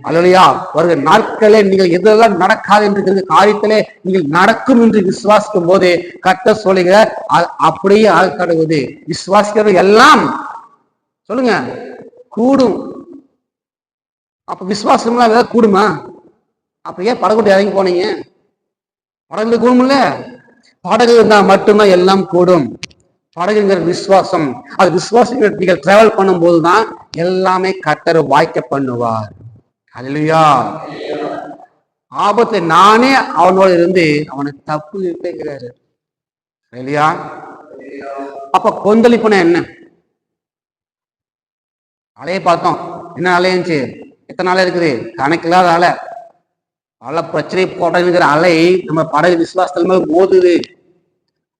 அல்லேலூயா. வருகிற நாட்களே நீங்கள் எதெல்லாம் நடக்காது என்று காரியத்திலே நீங்கள் நடக்கும் என்று விசுவாசிக்கும் போது கர்த்தர் சொல்லுகிறார், அப்படியே ஆக கடவுது. விசுவாசிக்கிறது எல்லாம் சொல்லுங்க கூடும். அப்ப விசுவாசம் ஏதாவது கூடுமா? அப்ப ஏன் படகுட்டு இறங்கி போனீங்க? படகுல கூடும்ல. படகு இருந்தா மட்டும்தான் எல்லாம் கூடும். படகுங்கிற விசுவாசம். அது விசுவாசம் நீங்கள் டிராவல் பண்ணும் போதுதான் எல்லாமே கர்த்தர் வாய்க்க பண்ணுவார். அல்லேலூயா. ஆபத்துல நானே அவனோட இருந்து அவனை தப்பு வைக்கிறாரு. இல்லையா? அப்ப கொந்தளிப்புனா என்ன? அலையை பார்த்தோம். என்ன அலையச்சு? எத்தனை அலை இருக்குது? கணக்கில்லாத அலை. பல பிரச்சனை போட்டிருக்கிற அலை நம்ம படகு விசுவாசத்துல மேல மோதுது.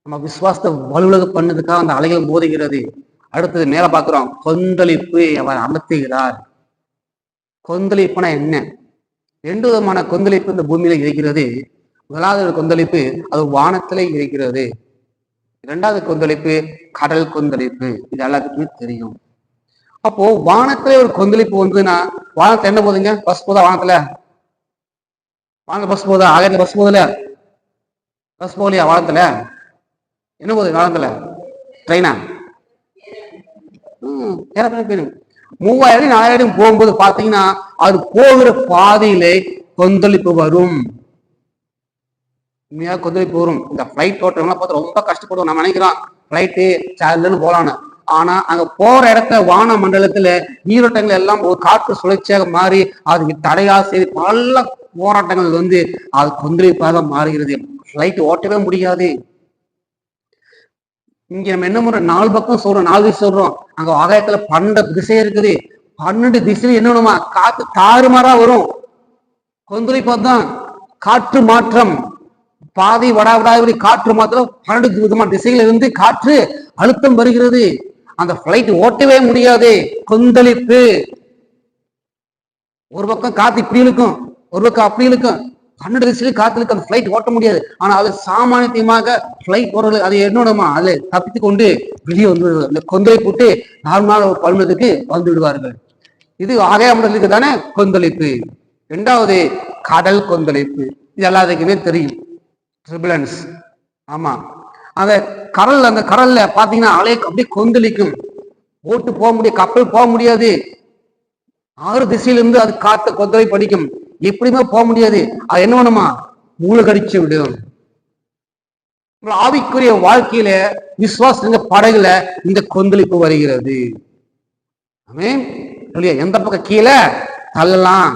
நம்ம விசுவாசத்தை வலுவலக பண்ணதுக்காக அந்த அலைகள் மோதுகிறது. அடுத்தது மேல பாக்குறோம், கொந்தளிப்பு அவர் அமர்த்துகிறார். கொந்தளிப்புனா என்ன? 2 விதமான கொந்தளிப்பு இந்த பூமியில இருக்கிறது. முதலாவது கொந்தளிப்பு அது வானத்திலே இருக்கிறது. 2வது கொந்தளிப்பு கடல் கொந்தளிப்பு. இது எல்லாத்துக்குமே தெரியும். அப்போ வானத்துல ஒரு கொந்தளிப்பு வந்ததுன்னா வானத்துல என்ன போகுதுங்க? பஸ் போதா? வானத்துல பஸ் போதா? ஆகாயத்துல பஸ் போதுல? பஸ் போகலையா? வானத்துல என்ன போகுது? வானத்துல ட்ரெயினா? போயிடும். 3000 அடி 4000 அடி போகும்போது பாத்தீங்கன்னா அது போகிற பாதையிலே கொந்தளிப்பு வரும். உண்மையா கொந்தளிப்பு வரும். இந்த பிளைட் ஓட்டுறவங்களாம் பார்த்து ரொம்ப கஷ்டப்படுவோம். நம்ம நினைக்கிறோம் பிளைட்டு சார்லன்னு போலான்னு. ஆனா அங்க போற இடத்துல வான மண்டலத்துல நீரோட்டங்கள் எல்லாம் ஒரு காற்று சுழற்சியாக மாறி அதுக்கு தடையா செய்து பல போராட்டங்கள் வந்து அது கொந்தளிப்பாக மாறுகிறது. பிளைட் ஓட்டவே முடியாது. இங்க நம்ம என்ன பண்றோம்? 4 பக்கம் சொல்றோம், 4 திசை சொல்றோம். அங்க ஆகாயத்துல 12 திசை இருக்குது. 12 திசையில என்ன பண்ணுமா? காத்து தாறுமாறா வரும். கொந்தளிப்பா தான். காற்று மாற்றம், பாதி வடாவிடாய் காற்று மாற்றம். 12 விதமான திசையில இருந்து காற்று அழுத்தம் வருகிறது. அந்த பிளைட் ஓட்டவே முடியாது. கொந்தளிப்பு. ஒரு பக்கம் காத்து இப்படி இழுக்கும், ஒரு பக்கம் அப்படி இழுக்கும். 12 திசையிலும் காத்து இழுக்கும். அந்த பிளைட் ஓட்ட முடியாது. ஆனா அது சாமானியமாக பிளைட் போறது அது என்னோடமா அதுல தப்பித்து கொண்டு வெளியே வந்து இந்த கொந்தளிப்பு விட்டு நார்மலான ஒரு பருவத்துக்கு வந்து விடுவார்கள். இது ஆகாய மண்டலத்துக்கு தானே கொந்தளிப்பு. 2வது கடல் கொந்தளிப்பு. இது எல்லாத்துக்குமே தெரியும், ட்ரிபுலன்ஸ். ஆமா, அந்த கடல்ல பாத்தீங்கன்னா அலை அப்படியே கொந்தளிக்கும். போட்டு போக முடியாது, கப்பல் போக முடியாது. 6 திசையிலிருந்து அது காத்த கொந்தளை படிக்கும். எப்படியுமே போக முடியாது. அது என்ன பண்ணுமா? மூழ்கடிச்சு விடும். ஆவிக்குரிய வாழ்க்கையில விசுவாச படகுல இந்த கொந்தளிப்பு வருகிறது. எந்த பக்கம் கீழே தள்ளலாம்,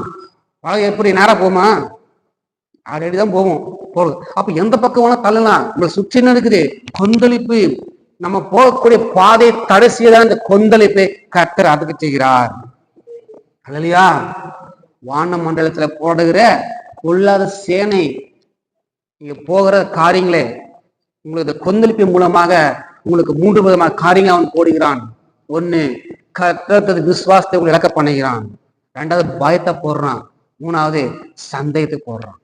படகு எப்படி நேரம் போமா, அடிதான் போவோம் போகுது. அப்ப எந்த பக்கம் வேணா தள்ளலாம். நம்மளை சுற்றி என்ன இருக்குது? கொந்தளிப்பு. நம்ம போகக்கூடிய பாதை தடைசியதான் இந்த கொந்தளிப்பை கர்த்தர் அதுக்கு செய்கிறார். இல்லையா? வான மண்டலத்துல போடுகிற பொல்லாத சேனை நீங்க போகிற காரியங்களே உங்களுக்கு கொந்தளிப்பின் மூலமாக உங்களுக்கு 3 விதமான காரியங்கள் அவன் போடுகிறான். ஒண்ணு, கர்த்தர் விசுவாசத்தை உங்களுக்கு இழக்க பண்ணுகிறான். 2வது பயத்தை போடுறான். 3வது சந்தேகத்தை போடுறான்.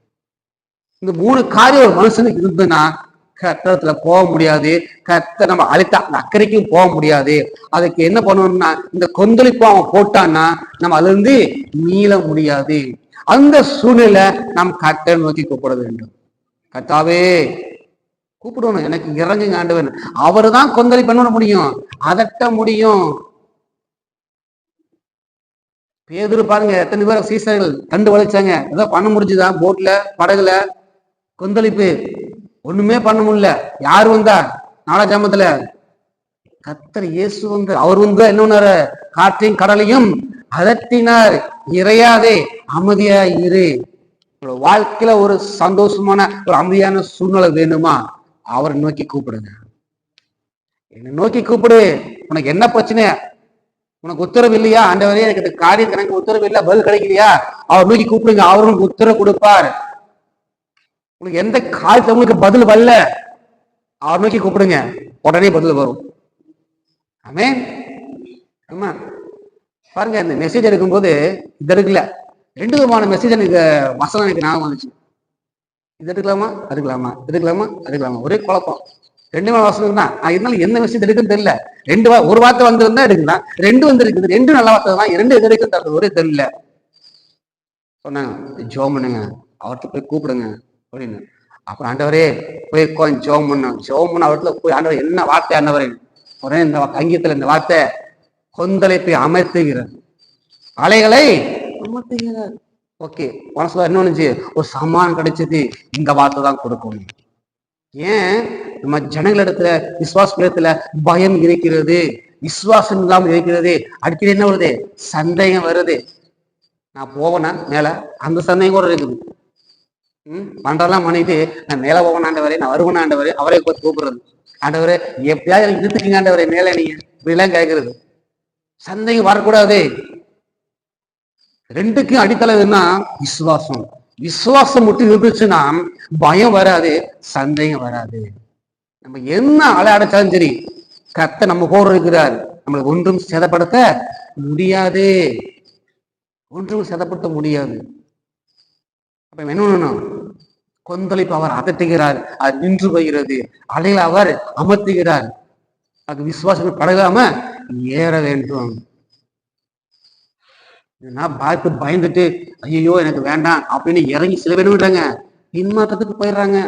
இந்த 3 காரியம் ஒரு மனுஷனுக்கு இருந்ததுன்னா கர்த்தரத்துல போக முடியாது. கர்த்தர் நம்ம அழைத்த அக்கறைக்கும் போக முடியாது. அதுக்கு என்ன பண்ணணும்னா இந்த கொந்தளிப்பு அவன் போட்டான்னா நம்ம அதுல இருந்து மீள முடியாது. அந்த சூழ்நிலை நாம் கர்த்தரை நோக்கி கூப்பிட வேண்டும். கர்த்தாவே கூப்பிடணும், எனக்கு இறங்குங்க ஆண்டவன். அவரு தான் கொந்தளி பண்ண முடியும், அதட்ட முடியும். பேதுரு பாருங்க, எத்தனை பேர் சீசர்கள் கண்டு வளைச்சாங்க, ஏதோ பண்ண முடிஞ்சுதான்? போட்ல படகுல கொந்தளிப்பு ஒண்ணுமே பண்ண முடியல. யாரு வந்தா? 4ஆம் ஜாமத்துல கர்த்தர் இயேசு வந்து அவர் வந்து என்ன பண்ணாரு? காற்றையும் கடலையும் அதட்டினார். இறையாதே, அமைதியா இரு. வாழ்க்கையில ஒரு சந்தோஷமான ஒரு அமைதியான சூழ்நிலை வேணுமா? அவரை நோக்கி கூப்பிடுங்க. என்னை நோக்கி கூப்பிடு. உனக்கு என்ன பிரச்சனை? உனக்கு உத்தரவு இல்லையா? ஆண்டவரே எனக்கு இந்த காரியம் எனக்கு உத்தரவு இல்லை, பதில் கிடைக்கலையா? அவர் நோக்கி கூப்பிடுங்க, அவர் உங்களுக்கு உத்தரவு கொடுப்பார். உங்களுக்கு எந்த காரியத்தை உங்களுக்கு பதில் வரல, அவர் நோக்கி கூப்பிடுங்க, உடனே பதில் வரும். ஆமென். ஆமா, பாருங்க, இந்த மெசேஜ் எடுக்கும்போது இது இருக்குல்ல, 2 விதமான மெசேஜ் எனக்கு வசனம் எனக்கு ஞாபகம் வந்துச்சு. இது எடுக்கலாமா, எடுக்கலாமா, எடுக்கலாமா, எடுக்கலாமா, ஒரே குழப்பம். 2 வசனம் தான். இருந்தாலும் என்ன மெசேஜ் எடுக்குன்னு தெரியல. ஒரு வார்த்தை வந்திருந்தா எடுக்கலாம், 2 வந்து இருக்குது, 2 நல்ல வார்த்தை தான், 2 எது எடுக்குன்னு ஒரே தெரியல. சொன்னாங்க, ஜோம் பண்ணுங்க, அவர்கிட்ட போய் கூப்பிடுங்க அப்படின்னு. அப்புறம் ஆண்டவரே போய் ஜோம் பண்ண அவர்கிட்ட போய், ஆண்டவர் என்ன வார்த்தை ஆண்டவரே? உடனே இந்த அங்கீயத்துல இந்த வார்த்தை, கொந்தளிப்பை அமர்த்துகிறார், அலைகளை அமர்த்துகிறார். ஓகே, மனசுல என்ன நினைச்சு ஒரு சமான் கிடைச்சது, இந்த வார்த்தை தான் கொடுக்கணும். ஏன் நம்ம ஜனங்களிடத்துல விசுவாசத்துல பயம் இருக்கிறது, விசுவாசம் இல்லாமல் இருக்கிறது. அடிக்கடி என்ன வருது? சந்தேகம் வருது. நான் போவேனா மேல, அந்த சந்தேகம் கூட இருக்குது. பண்றதெல்லாம் பண்ணிட்டு நான் மேல போவேன் ஆண்டவரே, நான் வருவேன் ஆண்டவரே, அவரே போய் கூப்பிடுறது. ஆண்டவரே எப்படியாவது இழுத்துக்கீங்க ஆண்டவரே மேல, நீங்க இப்படிலாம் கேட்கறது. சந்தேகம் வரக்கூடாது. 2க்கும் அடித்தளம் என்ன? விசுவாசம். விசுவாசம் மட்டும் இருந்துச்சுன்னா பயம் வராது, சந்தேகம் வராது. நம்ம என்ன அலை அடைச்சாலும் சரி, கர்த்தர் நம்ம போர் இருக்கிறார், நம்மளை ஒன்றும் சேதப்படுத்த முடியாது, ஒன்றும் சேதப்படுத்த முடியாது. அப்ப என்ன பண்ணணும்? கொந்தளிப்பு அவர் அதட்டுகிறார், அது நின்று போகிறது. அலையில் அவர் அமர்த்துகிறார். அது விசுவாசம் படகாம ஏற வேண்டும். பயந்துட்டு ஐயோ எனக்கு வேண்டாம் அப்படின்னு இறங்கி சில பேர் விடுறாங்க, பின்மாற்றத்துக்கு போயிடுறாங்க.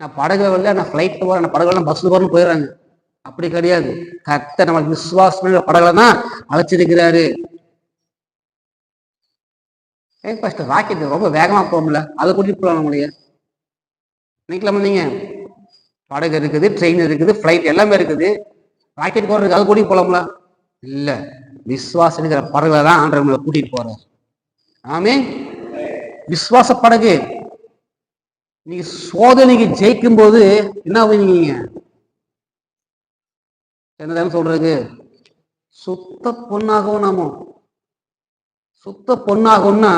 நான் படகுல வரல, நான் ஃபிளைட்ல போறேன், நான் படகுல பஸ்ல போறேன்னு போயிடுறாங்க. அப்படி கிடையாது. கர்த்தர் நம்ம விசுவாசம் படகுல தான் அழைச்சிருக்கிறாரு. ராக்கெட் ரொம்ப வேகமா போகல, அதை கூட்டிட்டு போகலாம். நம்மளைய நினைக்கலாமா நீங்க? படகு இருக்குது, ட்ரெயின் இருக்குது, ஃபிளைட் எல்லாமே இருக்குது, ராக்கெட் போறதுக்கு அதை கூட்டிட்டு போகலாம்ல? இல்ல, விசுவாசங்கிற படகுல தான் ஆண்டவர்களை கூட்டிட்டு போறார். ஆமே, விசுவாச படகு. நீங்க சோதனைக்கு ஜெயிக்கும் போது என்ன ஆவீங்க? என்னதான் சொல்றது? சுத்த பொண்ணாகவும். நாம சுத்த பொண்ணாகும்னா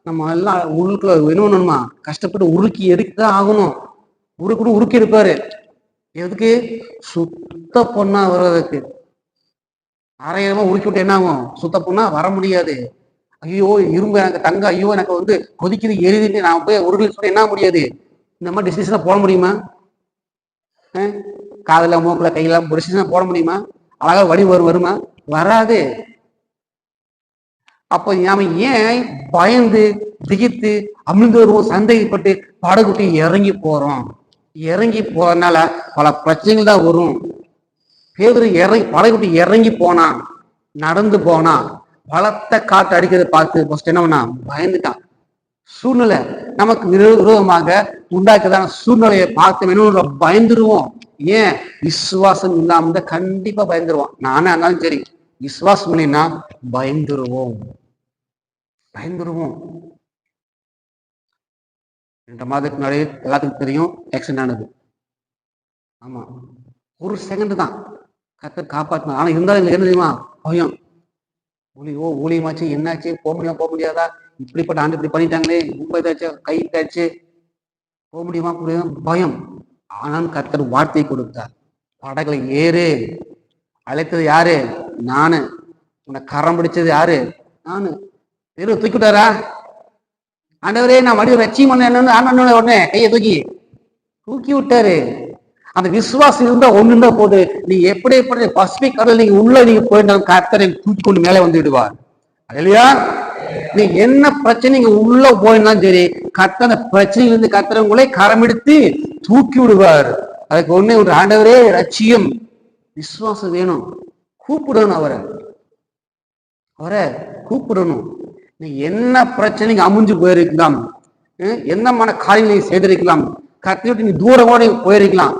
நம்ம எல்லாம் உள்ளுக்குள்ள வேணும்னுமா கஷ்டப்பட்டு உருக்கி எடுக்கதான் ஆகணும். உருக்கி எடுப்பாரு. எதுக்கு? சுத்த பொண்ணா வர்றதுக்கு. அரையமா உருக்கி விட்டு என்ன ஆகும்? சுத்த பொண்ணா வர முடியாது. ஐயோ இரும்பு எனக்கு தங்க, ஐயோ எனக்கு வந்து கொதிக்குது எரிதுன்னு நான் போய் உருளி சொல்ல என்ன முடியாது. இந்த மாதிரி டிசிஷனை போட முடியுமா? காதுல மூக்குல கையெல்லாம் டிசிஷனை போட முடியுமா? அழகா வடி வருமா? வராது. அப்ப நாம ஏன் பயந்து திகித்து அமிழ்ந்து வருவோம், சந்தேகப்பட்டு படகுட்டி இறங்கி போறோம்? இறங்கி போறதுனால பல பிரச்சனைகள் தான் வரும். பேதுரு படகுட்டி இறங்கி போனா, நடந்து போனா, பலத்த காற்று அடிக்கிறத பார்த்து ஃபர்ஸ்ட் என்ன பண்ணா? பயந்துட்டான். சூழ்நிலை நமக்கு விரோதமாக உண்டாக்குதான சூழ்நிலையை பார்த்து பயந்துருவோம். ஏன்? விசுவாசம் இல்லாம இருந்தா கண்டிப்பா பயந்துருவோம். நானே இருந்தாலும் சரி, விசுவாசம் இல்லைன்னா பயந்துருவோம். 2 மாதத்துக்கு முன்னாடி எல்லாத்துக்கும் தெரியும் ஆக்சிடென்ட் ஆனது. ஆமா, ஒரு செகண்ட் தான் கர்த்தர் காப்பாற்றினா. ஆனா இருந்தாலும் எங்களுக்கு என்ன தெரியுமா? பயம். ஊழியமாச்சு, என்னாச்சு, போக முடியாதா, இப்படிப்பட்ட ஆண்டு இப்படி பண்ணிட்டாங்களே, ரொம்ப இதாச்சு, கை இதாச்சு, போக முடியுமா பயம். ஆனாலும் கர்த்தர் வார்த்தை கொடுத்தார். படகுல ஏறு. அழைத்தது யாரு? நானு. உன்னை கரம் பிடிச்சது யாரு? நானு. வெறும் தூக்கிட்டாரா? ஆண்டவரே நான் வடிவ ரட்சியம் பண்ண என்னன்னு உடனே கையை தூக்கி விட்டாரு. அந்த விசுவாசம் இருந்தா ஒண்ணுன்னா போது, நீ எப்படி பசிபிக் கடல் நீங்க உள்ள நீங்க போயிருந்தாலும் கர்த்தரை தூக்கி கொண்டு மேலே வந்து விடுவார். இல்லையா? நீ என்ன பிரச்சனை நீங்க உள்ள போயிருந்தாலும் சரி, கர்த்தனை பிரச்சனையிலிருந்து கர்த்தரை உங்களை கரம் எடுத்து தூக்கி விடுவார். அதுக்கு ஒண்ணு ஒரு ஆண்டவரே ரட்சியம். விசுவாசம் வேணும். கூப்பிடணும் அவரை கூப்பிடணும். நீ என்ன பிரச்சனைக்கு அமுஞ்சு போயிருக்கலாம், என்ன மன காரியங்களை செய்திருக்கலாம், கர்த்தரை நீ தூரமோட போயிருக்கலாம்.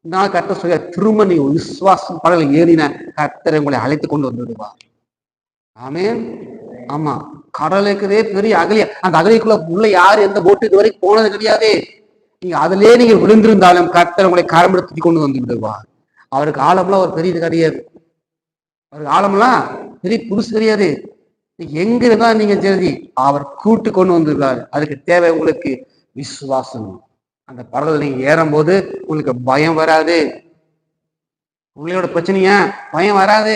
இதனால கர்த்தர் சொல்ல, திரும்ப நீ விசுவாசம் படல ஏறின கர்த்தரை உங்களை அழைத்து கொண்டு வந்துடுவார். ஆமென். ஆமா, கடலுக்குதே பெரிய அகலிய. அந்த அகலிக்குள்ள உள்ள யாரு எந்த போட்டு இது வரைக்கும் போனது கிடையாது. நீங்க அதுலயே நீங்க விழுந்திருந்தாலும் கர்த்தர் உங்களை கரம்படுத்தி கொண்டு வந்து விடுவார். அவருக்கு ஆழம்லாம் ஒரு பெரிய கிடையாது. அவருக்கு ஆழம்லாம் பெரிய புதுசு கிடையாது. எங்க இருந்தா நீங்க சரி, அவர் கூட்டு கொண்டு வந்துருக்காரு. அதுக்கு தேவை உங்களுக்கு விசுவாசம். அந்த படகுல நீங்க ஏறும் போது உங்களுக்கு பயம் வராது. உங்களோட பிரச்சனைய பயம் வராது.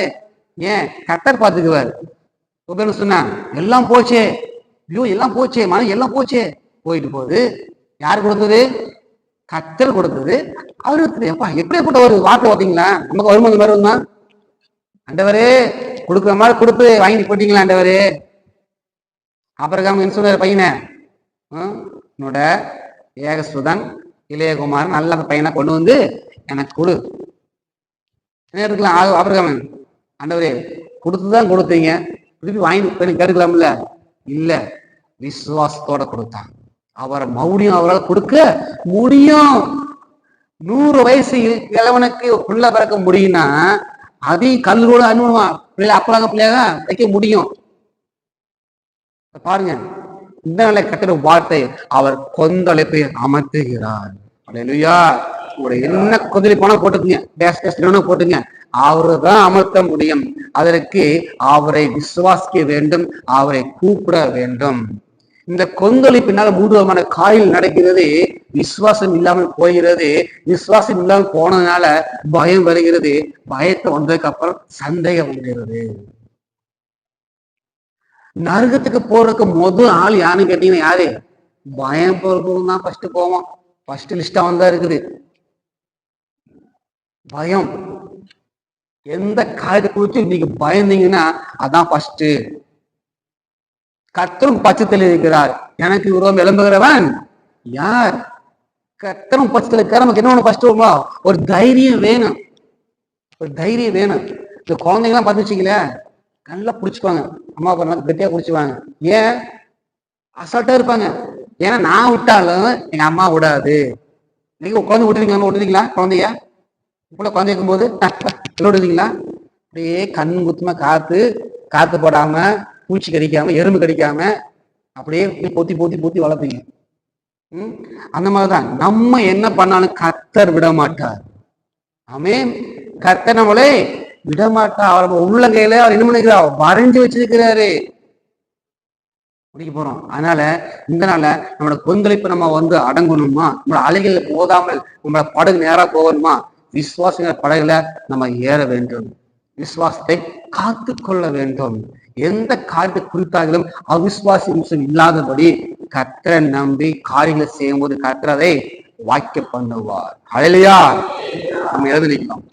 ஏன்? கர்த்தர் பார்த்துக்குவார். சொன்னா எல்லாம் போச்சே, ஐயோ எல்லாம் போச்சே, மனம் எல்லாம் போச்சே, போயிட்டு போகுது. யாரு கொடுத்தது? கர்த்தர் கொடுத்தது. அவரு எப்படிப்பட்ட ஒரு வார்த்தை பார்த்தீங்களா? நமக்கு வரும்போது மாதிரி வருமா? ஆண்டவரே கொடுக்குற மாதிரி கொடுத்து வாங்கிட்டு போட்டீங்களா ஆண்டவரே? அப்புறம் என்ன சொன்னாரு பையனை? உன்னோட ஏகசுதன் இளையகுமாரன் நல்ல அந்த பையனை கொண்டு வந்து எனக்கு கொடு. என்ன இருக்கலாம்? அப்புறம் ஆண்டவரே கொடுத்துதான் கொடுத்தீங்க, திருப்பி வாங்கி கேட்டுக்கலாம்ல? இல்ல, விசுவாசத்தோட கொடுத்தான். அவரை மறுபடியும் அவரால் கொடுக்க முடியும். 100 வயசு இளவனுக்கு புள்ள பிறக்க முடியும்னா அதையும் கல்லூரோட அனுபவமா பிள்ளை அப்பளாக பிள்ளையாக வைக்க முடியும். பாருங்க, இந்த நிலை கட்டுற வார்த்தை, அவர் கொந்தளிப்பை அமர்த்துகிறார். அல்லேலூயா. உங்களுடைய என்ன கொந்தளிப்பான போட்டுக்குங்க, போட்டுங்க, அவரு தான் அமர்த்த முடியும். அதற்கு அவரை விசுவாசிக்க வேண்டும், அவரை கூப்பிட வேண்டும். இந்த கொந்தளிப்பினால் 3 விதமான காரியம் நடக்கிறது. விசுவாசம் இல்லாமல் போகிறது. விசுவாசம் இல்லாமல் போனதுனால பயம் வருகிறது. பயத்தை வந்ததுக்கு அப்புறம் சந்தேகம் வருகிறது. நரகத்துக்கு போறதுக்கு முதல் ஆள் யாருன்னு கேட்டீங்கன்னா யாரு? பயம் போறதும் தான் ஃபர்ஸ்ட் போவோம். ஃபர்ஸ்ட் லிஸ்டா வந்தா இருக்குது பயம். எந்த காரியத்தை குறித்து நீங்க பயந்தீங்கன்னா அதான் ஃபர்ஸ்ட். கர்த்தரும் பட்சத்தில் இருக்கிறார், எனக்கு விரோதம் எழும்புகிறவன் யார்? கர்த்தரும் பட்சத்தில் இருக்கிற. நமக்கு என்ன ஃபர்ஸ்ட் ஒரு தைரியம் வேணும். ஒரு தைரியம் வேணும். இந்த குழந்தைங்கலாம் பார்த்து வச்சுக்கல, நல்லா பிடிச்சுக்குவாங்க. அம்மா அப்பா கெட்டியா பிடிச்சுவாங்க. ஏன்? அசால்ட்டா இருப்பாங்க. ஏன்னா நான் விட்டாலும் எங்க அம்மா விடாது. நீங்க குழந்தை விட்டுறீங்களா? குழந்தைய இப்ப குழந்தை இருக்கும் போது விடுறீங்களா? அப்படியே கண் குத்துமா காத்து போடாம, பூச்சி கடிக்காம, எறும்பு கடிக்காம அப்படியே பொத்தி வளர்ப்பீங்க. அந்த மாதிரிதான் நம்ம என்ன பண்ணாலும் கர்த்தர் விட மாட்டார். ஆமென். கர்த்தர் நம்மளே விடமாட்டா. அவர் உள்ளங்கையில அவர் என்ன பண்ணிக்கிறார்? வரைஞ்சு வச்சிருக்கிறாரு. முடிக்க போறோம். அதனால இந்த நாள நம்மளோட கொந்தளிப்பு நம்ம அடங்கணுமா? நம்மளோட அலைகள் போதாமல் நம்மளோட படகு நேரா போகணுமா? விசுவாச படகுல நம்ம ஏற வேண்டும். விசுவாசத்தை காத்து கொள்ள வேண்டும். எந்த காரியத்தை குறித்தாலும் அவிசுவாசம் இல்லாதபடி கர்த்தரை நம்பி காரியங்களை செய்யும் போது கர்த்தர் அதை வாய்க்க பண்ணுவார். ஹல்லேலூயா. நம்ம எழுதி நிற்கலாம்.